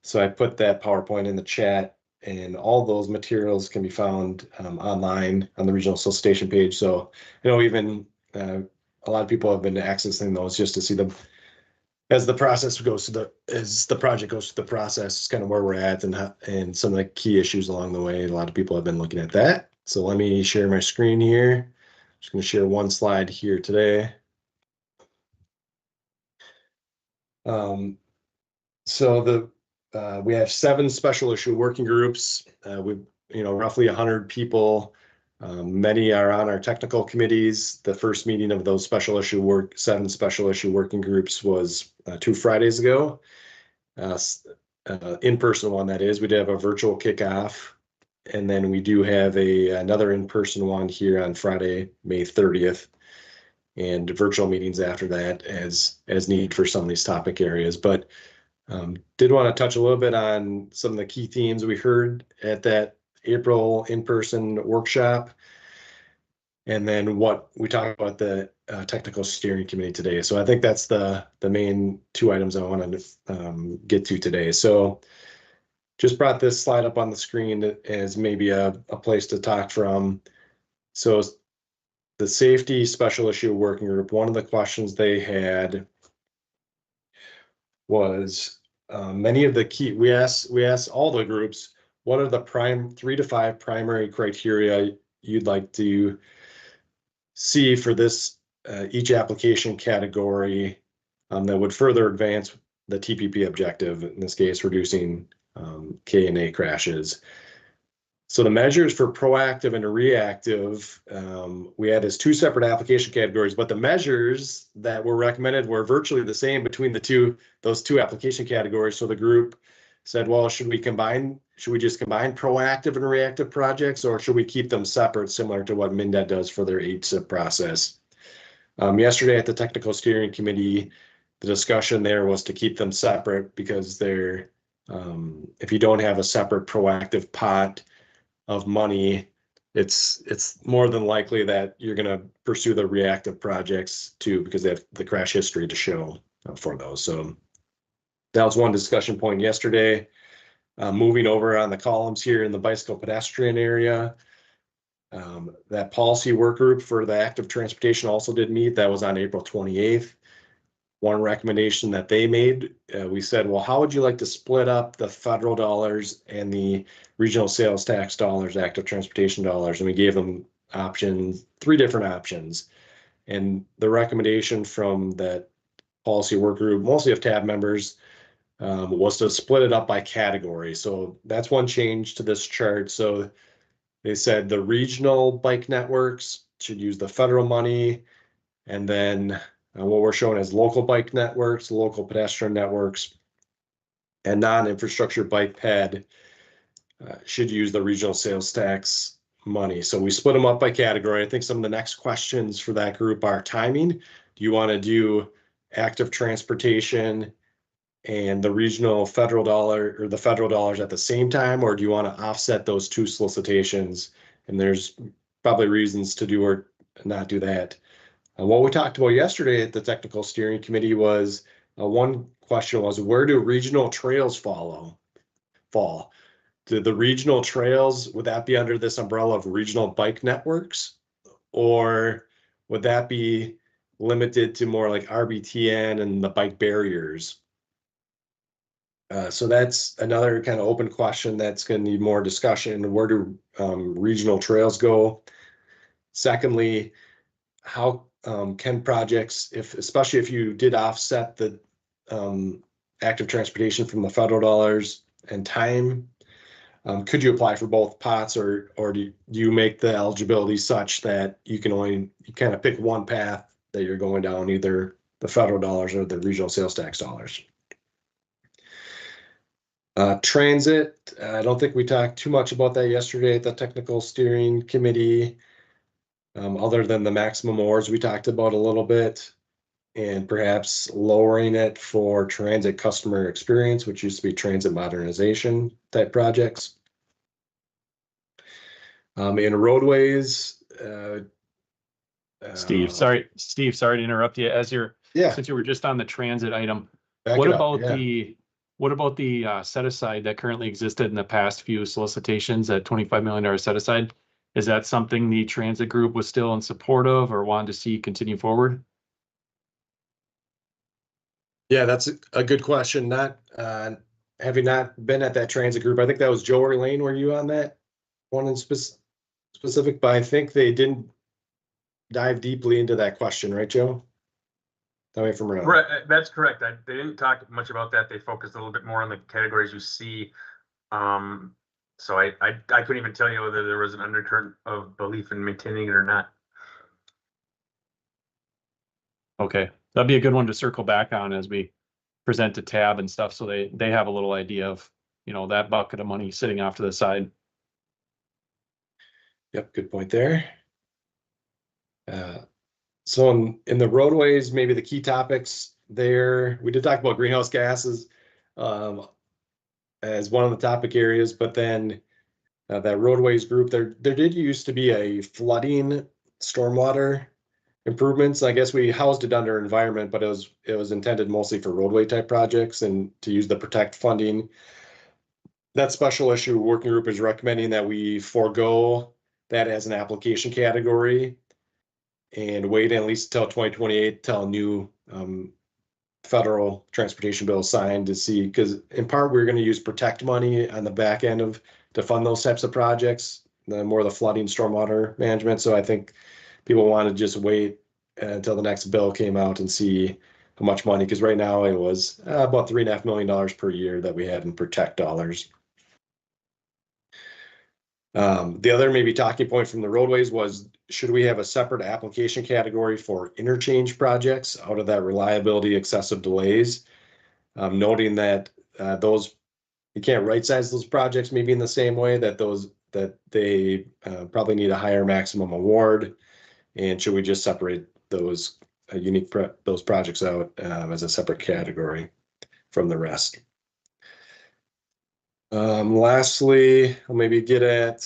[SPEAKER 3] So I put that PowerPoint in the chat, and all those materials can be found online on the regional solicitation page. So I know even a lot of people have been accessing those just to see them as the process goes to as the project goes through the process, kind of where we're at and some of the key issues along the way. A lot of people have been looking at that. So let me share my screen here. Just going to share one slide here today. So we have 7 special issue working groups with roughly 100 people. Many are on our technical committees. The first meeting of those 7 special issue working groups was 2 Fridays ago. In-person one, that is. We did have a virtual kickoff, and then we do have another in-person one here on Friday, May 30th, and virtual meetings after that as need for some of these topic areas. But did want to touch a little bit on some of the key themes we heard at that April in-person workshop, and then what we talked about the technical steering committee today. So I think that's the main 2 items I wanted to get to today. So just brought this slide up on the screen as maybe a place to talk from. So the safety special issue working group, one of the questions they had was many of the key, we asked all the groups, what are the 3 to 5 primary criteria you'd like to see for this each application category that would further advance the TPP objective, in this case, reducing K&A crashes. So the measures for proactive and reactive, we had as 2 separate application categories, but the measures that were recommended were virtually the same between those two application categories. So the group said, well, should we just combine proactive and reactive projects, or should we keep them separate, similar to what MnDOT does for their HSIP process? Yesterday at the technical steering committee, the discussion there was to keep them separate because they're, if you don't have a separate proactive pot of money, it's more than likely that you're going to pursue the reactive projects too, because they have the crash history to show for those. So that was one discussion point yesterday. Moving over on the columns here in the bicycle pedestrian area, that policy work group for the active transportation also did meet. That was on April 28th. One recommendation that they made, we said, well, how would you like to split up the federal dollars and the regional sales tax dollars, active transportation dollars? And we gave them 3 different options. And the recommendation from that policy work group, mostly of TAB members, was to split it up by category. So that's one change to this chart. So they said the regional bike networks should use the federal money, and then what we're showing as local bike networks, local pedestrian networks, and non-infrastructure bike ped should use the regional sales tax money. So we split them up by category. I think some of the next questions for that group are timing. Do you want to do active transportation and the regional federal dollar or the federal dollars at the same time, or do you want to offset those 2 solicitations? And there's probably reasons to do or not do that. What we talked about yesterday at the technical steering committee was one question was, where do regional trails fall? Do the regional trails, would that be under this umbrella of regional bike networks? Or would that be limited to more like RBTN and the bike barriers. So that's another kind of open question that's going to need more discussion. Where do regional trails go? Secondly, how can projects, especially if you did offset the active transportation from the federal dollars and time, could you apply for both pots, or do you make the eligibility such that you can only kind of pick one path that you're going down, either the federal dollars or the regional sales tax dollars? Transit, I don't think we talked too much about that yesterday at the technical steering committee. Other than the maximum awards we talked about a little bit, and perhaps lowering it for transit customer experience, which used to be transit modernization type projects. In roadways,
[SPEAKER 1] Steve, sorry to interrupt you. Since you were just on the transit item, what about the set aside that currently existed in the past few solicitations, that $25 million set aside? Is that something the transit group was still in support of or wanted to see continue forward?
[SPEAKER 3] Yeah, that's a good question. Not having not been at that transit group, I think that was Joe or Elaine. Were you on that one in specific? But I think they didn't dive deeply into that question, right, Joe? Tell me if I'm wrong.
[SPEAKER 21] Right, that's correct. They didn't talk much about that. They focused a little bit more on the categories you see. So I couldn't even tell you whether there was an undercurrent of belief in maintaining it or not.
[SPEAKER 1] Okay, that'd be a good one to circle back on as we present to TAB and stuff, so they have a little idea of, that bucket of money sitting off to the side.
[SPEAKER 3] Yep, good point there. So in the roadways, maybe the key topics there, we did talk about greenhouse gases as one of the topic areas, but then that roadways group, there did used to be a flooding stormwater improvements. I guess we housed it under environment, but it was intended mostly for roadway type projects and to use the protect funding. That special issue working group is recommending that we forego that as an application category and wait at least until 2028 till a new federal transportation bill is signed to see, because in part we're going to use protect money on the back end to fund those types of projects, the more the flooding stormwater management. So I think people want to just wait until the next bill came out and see how much money, because right now it was about $3.5 million per year that we had in protect dollars. The other maybe talking point from the roadways was, should we have a separate application category for interchange projects out of that reliability excessive delays? Noting that those, you can't right size those projects maybe in the same way, that they probably need a higher maximum award. And should we just separate those those projects out as a separate category from the rest? Lastly, I'll maybe get at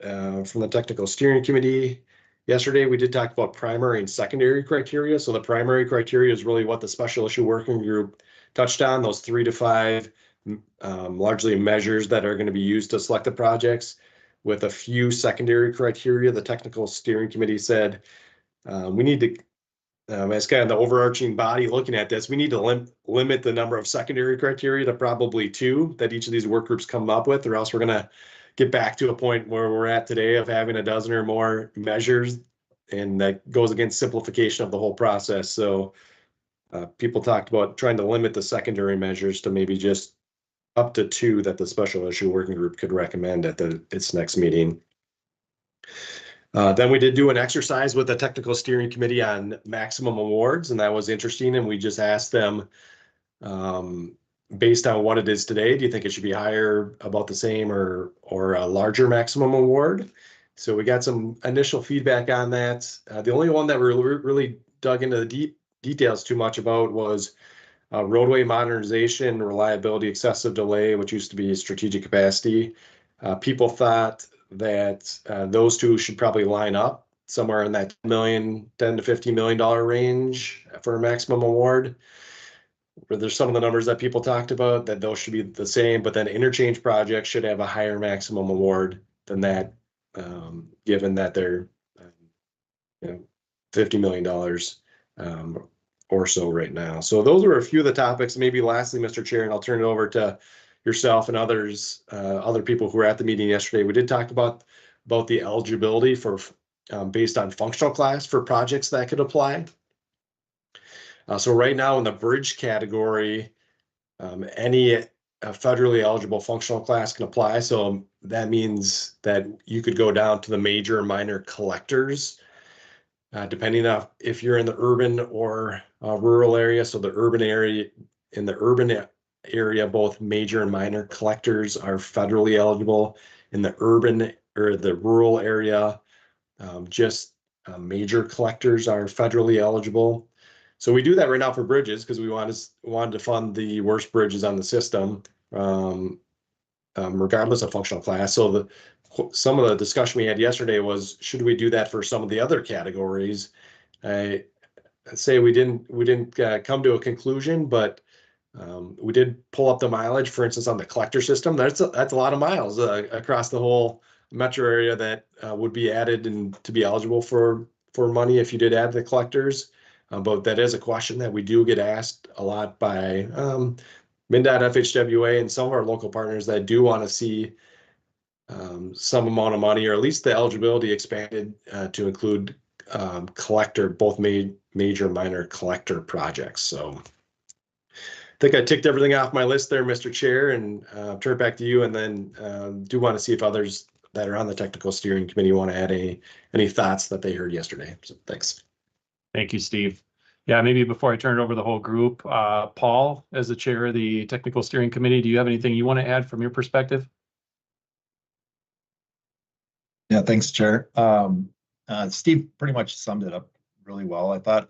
[SPEAKER 3] from the technical steering committee. Yesterday, we did talk about primary and secondary criteria. So the primary criteria is really what the special issue working group touched on, those 3 to 5 largely measures that are going to be used to select the projects, with a few secondary criteria. The technical steering committee said we need to, as kind of the overarching body looking at this, we need to limit the number of secondary criteria to probably 2 that each of these work groups come up with, or else we're going to get back to a point where we're at today of having a dozen or more measures, and that goes against simplification of the whole process. So people talked about trying to limit the secondary measures to maybe just up to 2 that the special issue working group could recommend at its next meeting. Then we did do an exercise with the technical steering committee on maximum awards, and that was interesting. And we just asked them, based on what it is today, do you think it should be higher, about the same, or a larger maximum award? So we got some initial feedback on that. The only one that we really dug into the details too much about was roadway modernization, reliability, excessive delay, which used to be strategic capacity. People thought that those 2 should probably line up somewhere in that $10 to $15 million range for a maximum award. Where there's some of the numbers that people talked about that those should be the same, but then interchange projects should have a higher maximum award than that, given that they're $50 million or so right now. So those are a few of the topics. Maybe lastly, Mr. Chair, and I'll turn it over to yourself and others, other people who were at the meeting yesterday. We did talk about the eligibility for based on functional class for projects that could apply. So right now in the bridge category, any federally eligible functional class can apply. So that means that you could go down to the major and minor collectors, depending on if you're in the urban or rural area. So the urban area, in the urban area, both major and minor collectors are federally eligible. In the urban or the rural area, just major collectors are federally eligible. So we do that right now for bridges because we wanted to fund the worst bridges on the system, regardless of functional class. So some of the discussion we had yesterday was, should we do that for some of the other categories? I'd say we didn't come to a conclusion, but we did pull up the mileage, for instance, on the collector system. That's a lot of miles across the whole metro area that would be added and to be eligible for money if you did add the collectors. But that is a question that we do get asked a lot by MnDOT, FHWA, and some of our local partners that do want to see some amount of money, or at least the eligibility expanded to include collector, both major and minor collector projects. So I think I ticked everything off my list there, Mr. Chair, and turn it back to you. And then do want to see if others that are on the technical steering committee want to add any thoughts that they heard yesterday. So thanks.
[SPEAKER 1] Thank you, Steve. Yeah, maybe before I turn it over to the whole group, Paul, as the chair of the technical steering committee, do you have anything you want to add from your perspective?
[SPEAKER 9] Yeah, thanks, Chair. Steve pretty much summed it up really well, I thought.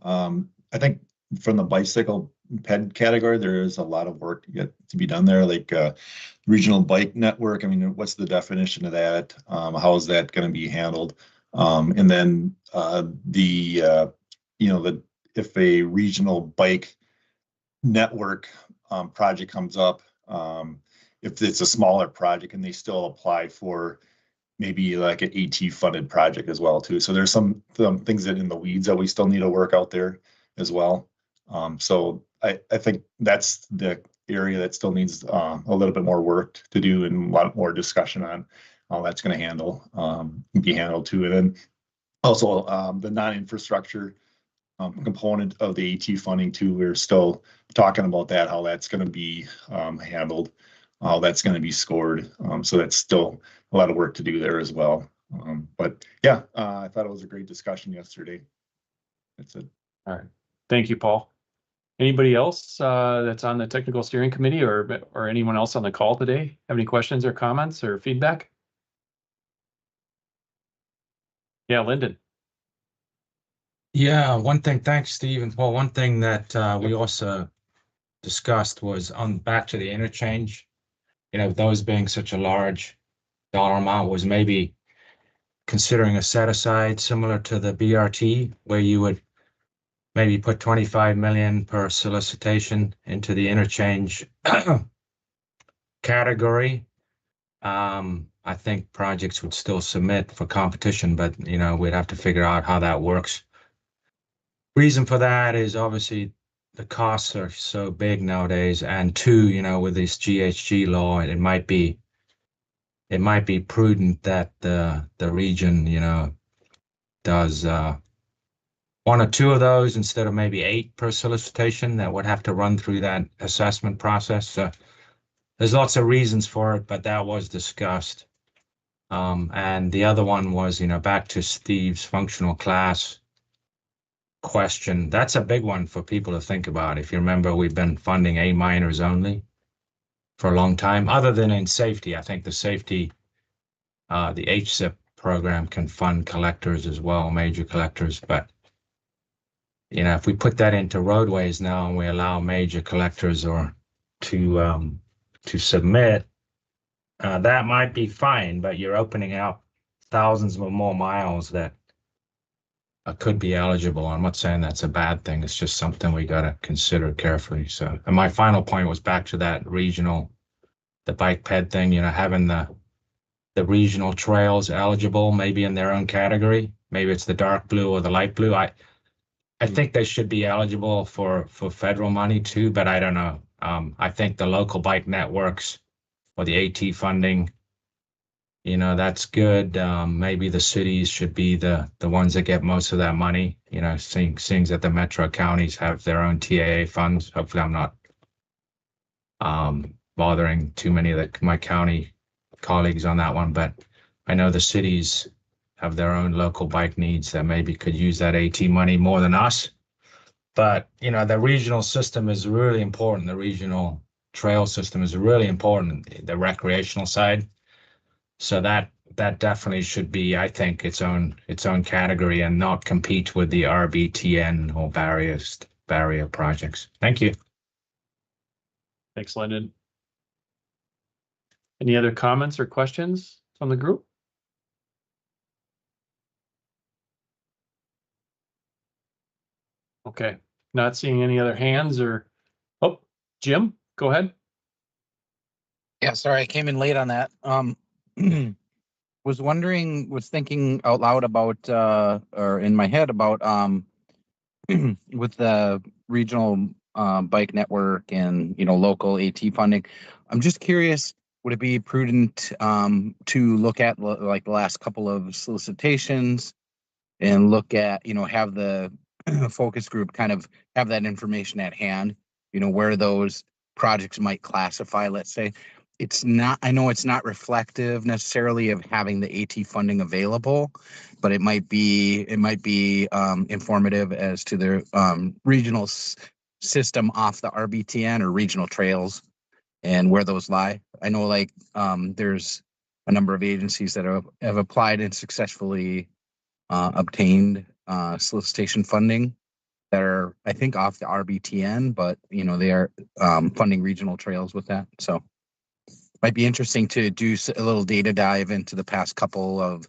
[SPEAKER 9] I think from the bicycle ped category, there is a lot of work yet to be done there, like regional bike network. I mean, what's the definition of that? How is that going to be handled? And then if a regional bike network project comes up, if it's a smaller project, and they still apply for maybe like an AT funded project as well too. So there's some things that in the weeds that we still need to work out there as well. So I think that's the area that still needs a little bit more work to do and a lot more discussion on how that's going to be handled too. And then also the non-infrastructure component of the AT funding too. We're still talking about that, how that's going to be handled, how that's going to be scored. So that's still a lot of work to do there as well. But yeah, I thought it was a great discussion yesterday. That's it.
[SPEAKER 1] All right. Thank you, Paul. Anybody else that's on the technical steering committee or anyone else on the call today have any questions or comments or feedback? Yeah, Lyndon.
[SPEAKER 17] Yeah, one thing, thanks, Steve and Paul. One thing that we also discussed was on back to the interchange, those being such a large dollar amount, was maybe considering a set aside similar to the BRT, where you would maybe put 25 million per solicitation into the interchange category. I think projects would still submit for competition, but we'd have to figure out how that works. Reason for that is obviously the costs are so big nowadays, and two, with this GHG law, it might be prudent that the region, does one or two of those instead of maybe 8 per solicitation that would have to run through that assessment process. So there's lots of reasons for it, but that was discussed. And the other one was, back to Steve's functional class question. That's a big one for people to think about. If you remember, we've been funding A minors only for a long time, other than in safety. I think the safety, the HSIP program can fund collectors as well, major collectors. But, if we put that into roadways now and we allow major collectors to submit, that might be fine, but you're opening up thousands of more miles that could be eligible. I'm not saying that's a bad thing. It's just something we got to consider carefully. So, and my final point was back to that the bike ped thing, having the regional trails eligible, maybe in their own category. Maybe it's the dark blue or the light blue. I think they should be eligible for federal money too, but I don't know. I think the local bike networks or the AT funding, that's good. Maybe the cities should be the ones that get most of that money, seeing that the metro counties have their own TAA funds. Hopefully I'm not bothering too many of my county colleagues on that one, but I know the cities have their own local bike needs that maybe could use that AT money more than us. But, the regional system is really important. The regional trail system is really important, the recreational side. So that definitely should be, I think, its own category and not compete with the RBTN or barrier projects. Thank you.
[SPEAKER 1] Thanks, Lyndon. Any other comments or questions from the group? Okay, not seeing any other hands or, oh, Jim, go ahead.
[SPEAKER 12] Yeah, sorry, I came in late on that. Was thinking out loud about, or in my head about, with the regional bike network and, local AT funding. I'm just curious, would it be prudent to look at like the last couple of solicitations and look at, have the focus group kind of have that information at hand, where those projects might classify, let's say. I know it's not reflective necessarily of having the AT funding available, but it might be informative as to the regional system off the RBTN or regional trails and where those lie. I know there's a number of agencies that have applied and successfully obtained solicitation funding that are, I think, off the RBTN, but they are funding regional trails with that. So might be interesting to do a little data dive into the past couple of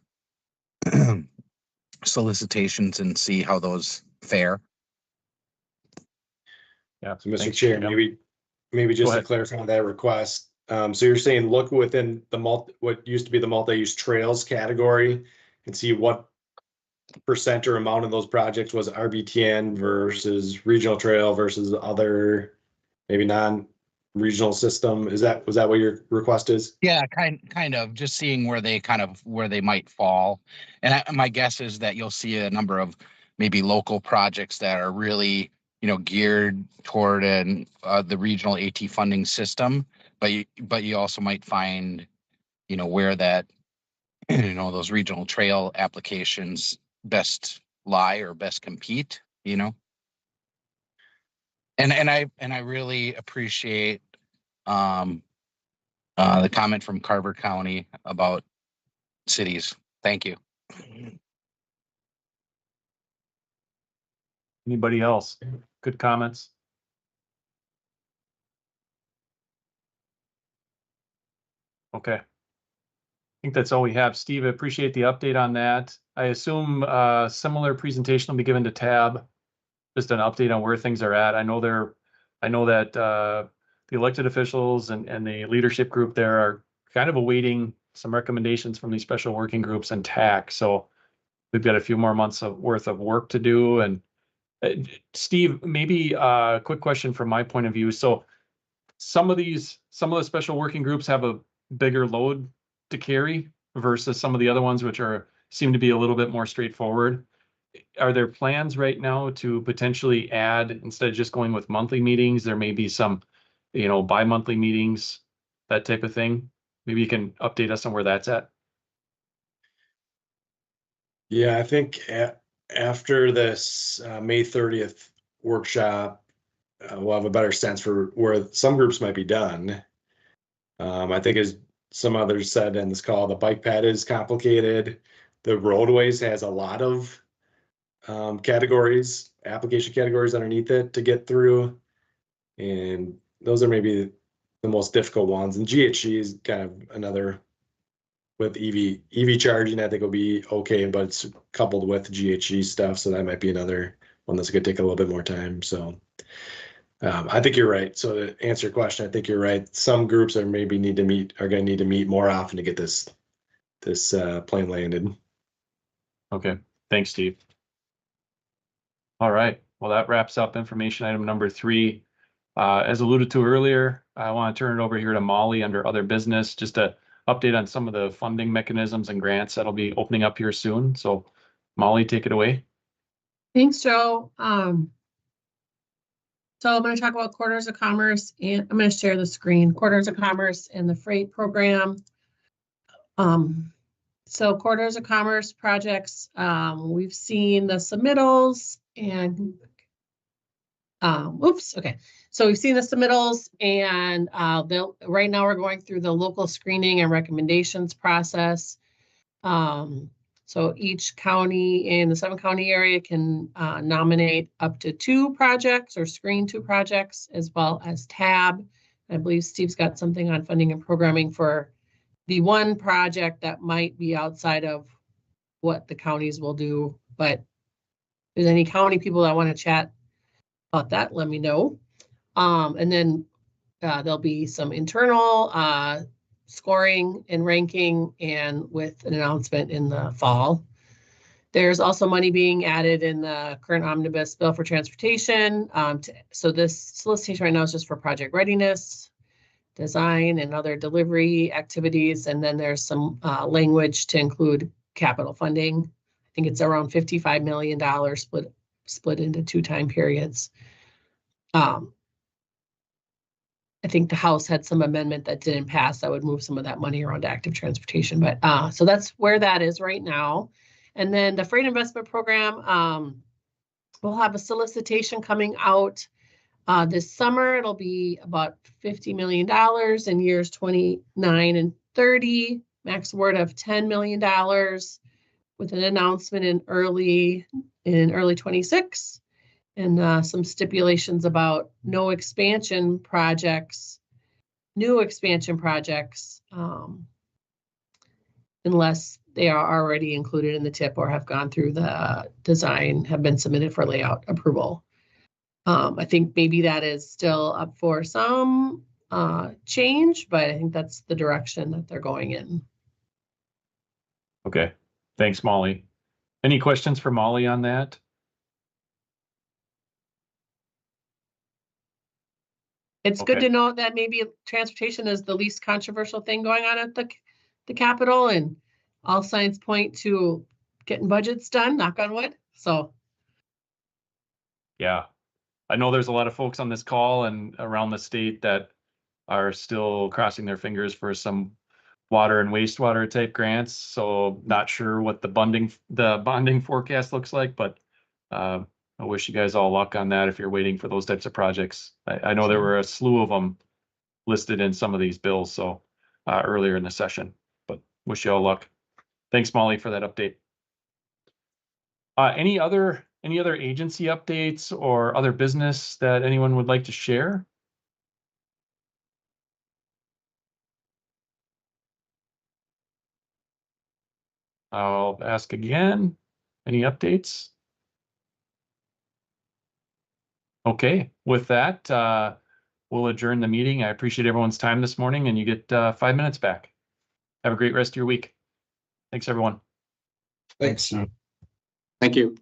[SPEAKER 12] solicitations and see how those fare.
[SPEAKER 1] Yeah.
[SPEAKER 3] So Mr. Chair, maybe just to clarify that request. So you're saying look within the what used to be the multi-use trails category and see what percent or amount of those projects was RBTN versus regional trail versus other maybe non-regional system. Was that what your request is?
[SPEAKER 12] Yeah, kind of just seeing where they might fall. And my guess is that you'll see a number of maybe local projects that are really, geared toward the regional AT funding system, but you also might find, where that, those regional trail applications best lie or best compete, And I really appreciate the comment from Carver County about cities. Thank you.
[SPEAKER 1] Anybody else? Good comments? Okay. I think that's all we have. Steve, I appreciate the update on that. I assume similar presentation will be given to Tab, just an update on where things are at. I know that the elected officials and the leadership group there are kind of awaiting some recommendations from these special working groups and TAC. So we've got a few more months worth of work to do. And Steve, maybe a quick question from my point of view. So some of the special working groups have a bigger load to carry versus some of the other ones, which seem to be a little bit more straightforward. Are there plans right now to potentially add, instead of just going with monthly meetings, there may be some, bi-monthly meetings, that type of thing? Maybe you can update us on where that's at.
[SPEAKER 3] Yeah, I think after this May 30th workshop, we'll have a better sense for where some groups might be done. I think, as some others said in this call, the bike pad is complicated. The roadways has a lot of application categories underneath it to get through. And those are maybe the most difficult ones. And GHG is kind of another, with EV charging, I think will be okay, but it's coupled with GHG stuff. So that might be another one that's going to take a little bit more time. So I think you're right. So to answer your question, I think you're right. Some groups are going to need to meet more often to get this plane landed.
[SPEAKER 1] Okay. Thanks, Steve. All right, well, that wraps up information item number 3. As alluded to earlier, I want to turn it over here to Molly under other business, just to update on some of the funding mechanisms and grants that'll be opening up here soon. So Molly, take it away.
[SPEAKER 15] Thanks, Joe. So I'm going to talk about Quarters of Commerce, and I'm going to share the screen. Quarters of Commerce and the freight program. So Quarters of Commerce projects, we've seen the submittals and okay. So we've seen the submittals, and right now we're going through the local screening and recommendations process. So each county in the 7-county area can nominate up to 2 projects or screen 2 projects, as well as tab. I believe Steve's got something on funding and programming for the one project that might be outside of what the counties will do. But if there's any county people that want to chat about that, let me know. And then there'll be some internal scoring and ranking, and with an announcement in the fall. There's also money being added in the current omnibus bill for transportation. So this solicitation right now is just for project readiness, design, and other delivery activities. And then there's some language to include capital funding. I think it's around $55 million split into 2 time periods. I think the House had some amendment that didn't pass that would move some of that money around to active transportation. But so that's where that is right now. And then the freight investment program, we'll have a solicitation coming out this summer. It'll be about $50 million in years 29 and 30, max award of $10 million, with an announcement in early 26. And some stipulations about new expansion projects, unless they are already included in the TIP or have gone through the design, have been submitted for layout approval. I think maybe that is still up for some change, but I think that's the direction that they're going in.
[SPEAKER 1] Okay, thanks, Molly. Any questions for Molly on that?
[SPEAKER 15] It's good to know that maybe transportation is the least controversial thing going on at the Capitol, and all signs point to getting budgets done, knock on wood. So.
[SPEAKER 1] Yeah, I know there's a lot of folks on this call and around the state that are still crossing their fingers for some water and wastewater type grants. So not sure what the bonding forecast looks like, but I wish you guys all luck on that if you're waiting for those types of projects. I know there were a slew of them listed in some of these bills, so earlier in the session, but wish you all luck. Thanks, Molly, for that update. Any other agency updates or other business that anyone would like to share? I'll ask again. Any updates? Okay, with that, we'll adjourn the meeting. I appreciate everyone's time this morning, and you get 5 minutes back. Have a great rest of your week. Thanks, everyone.
[SPEAKER 3] Thanks. Thank you.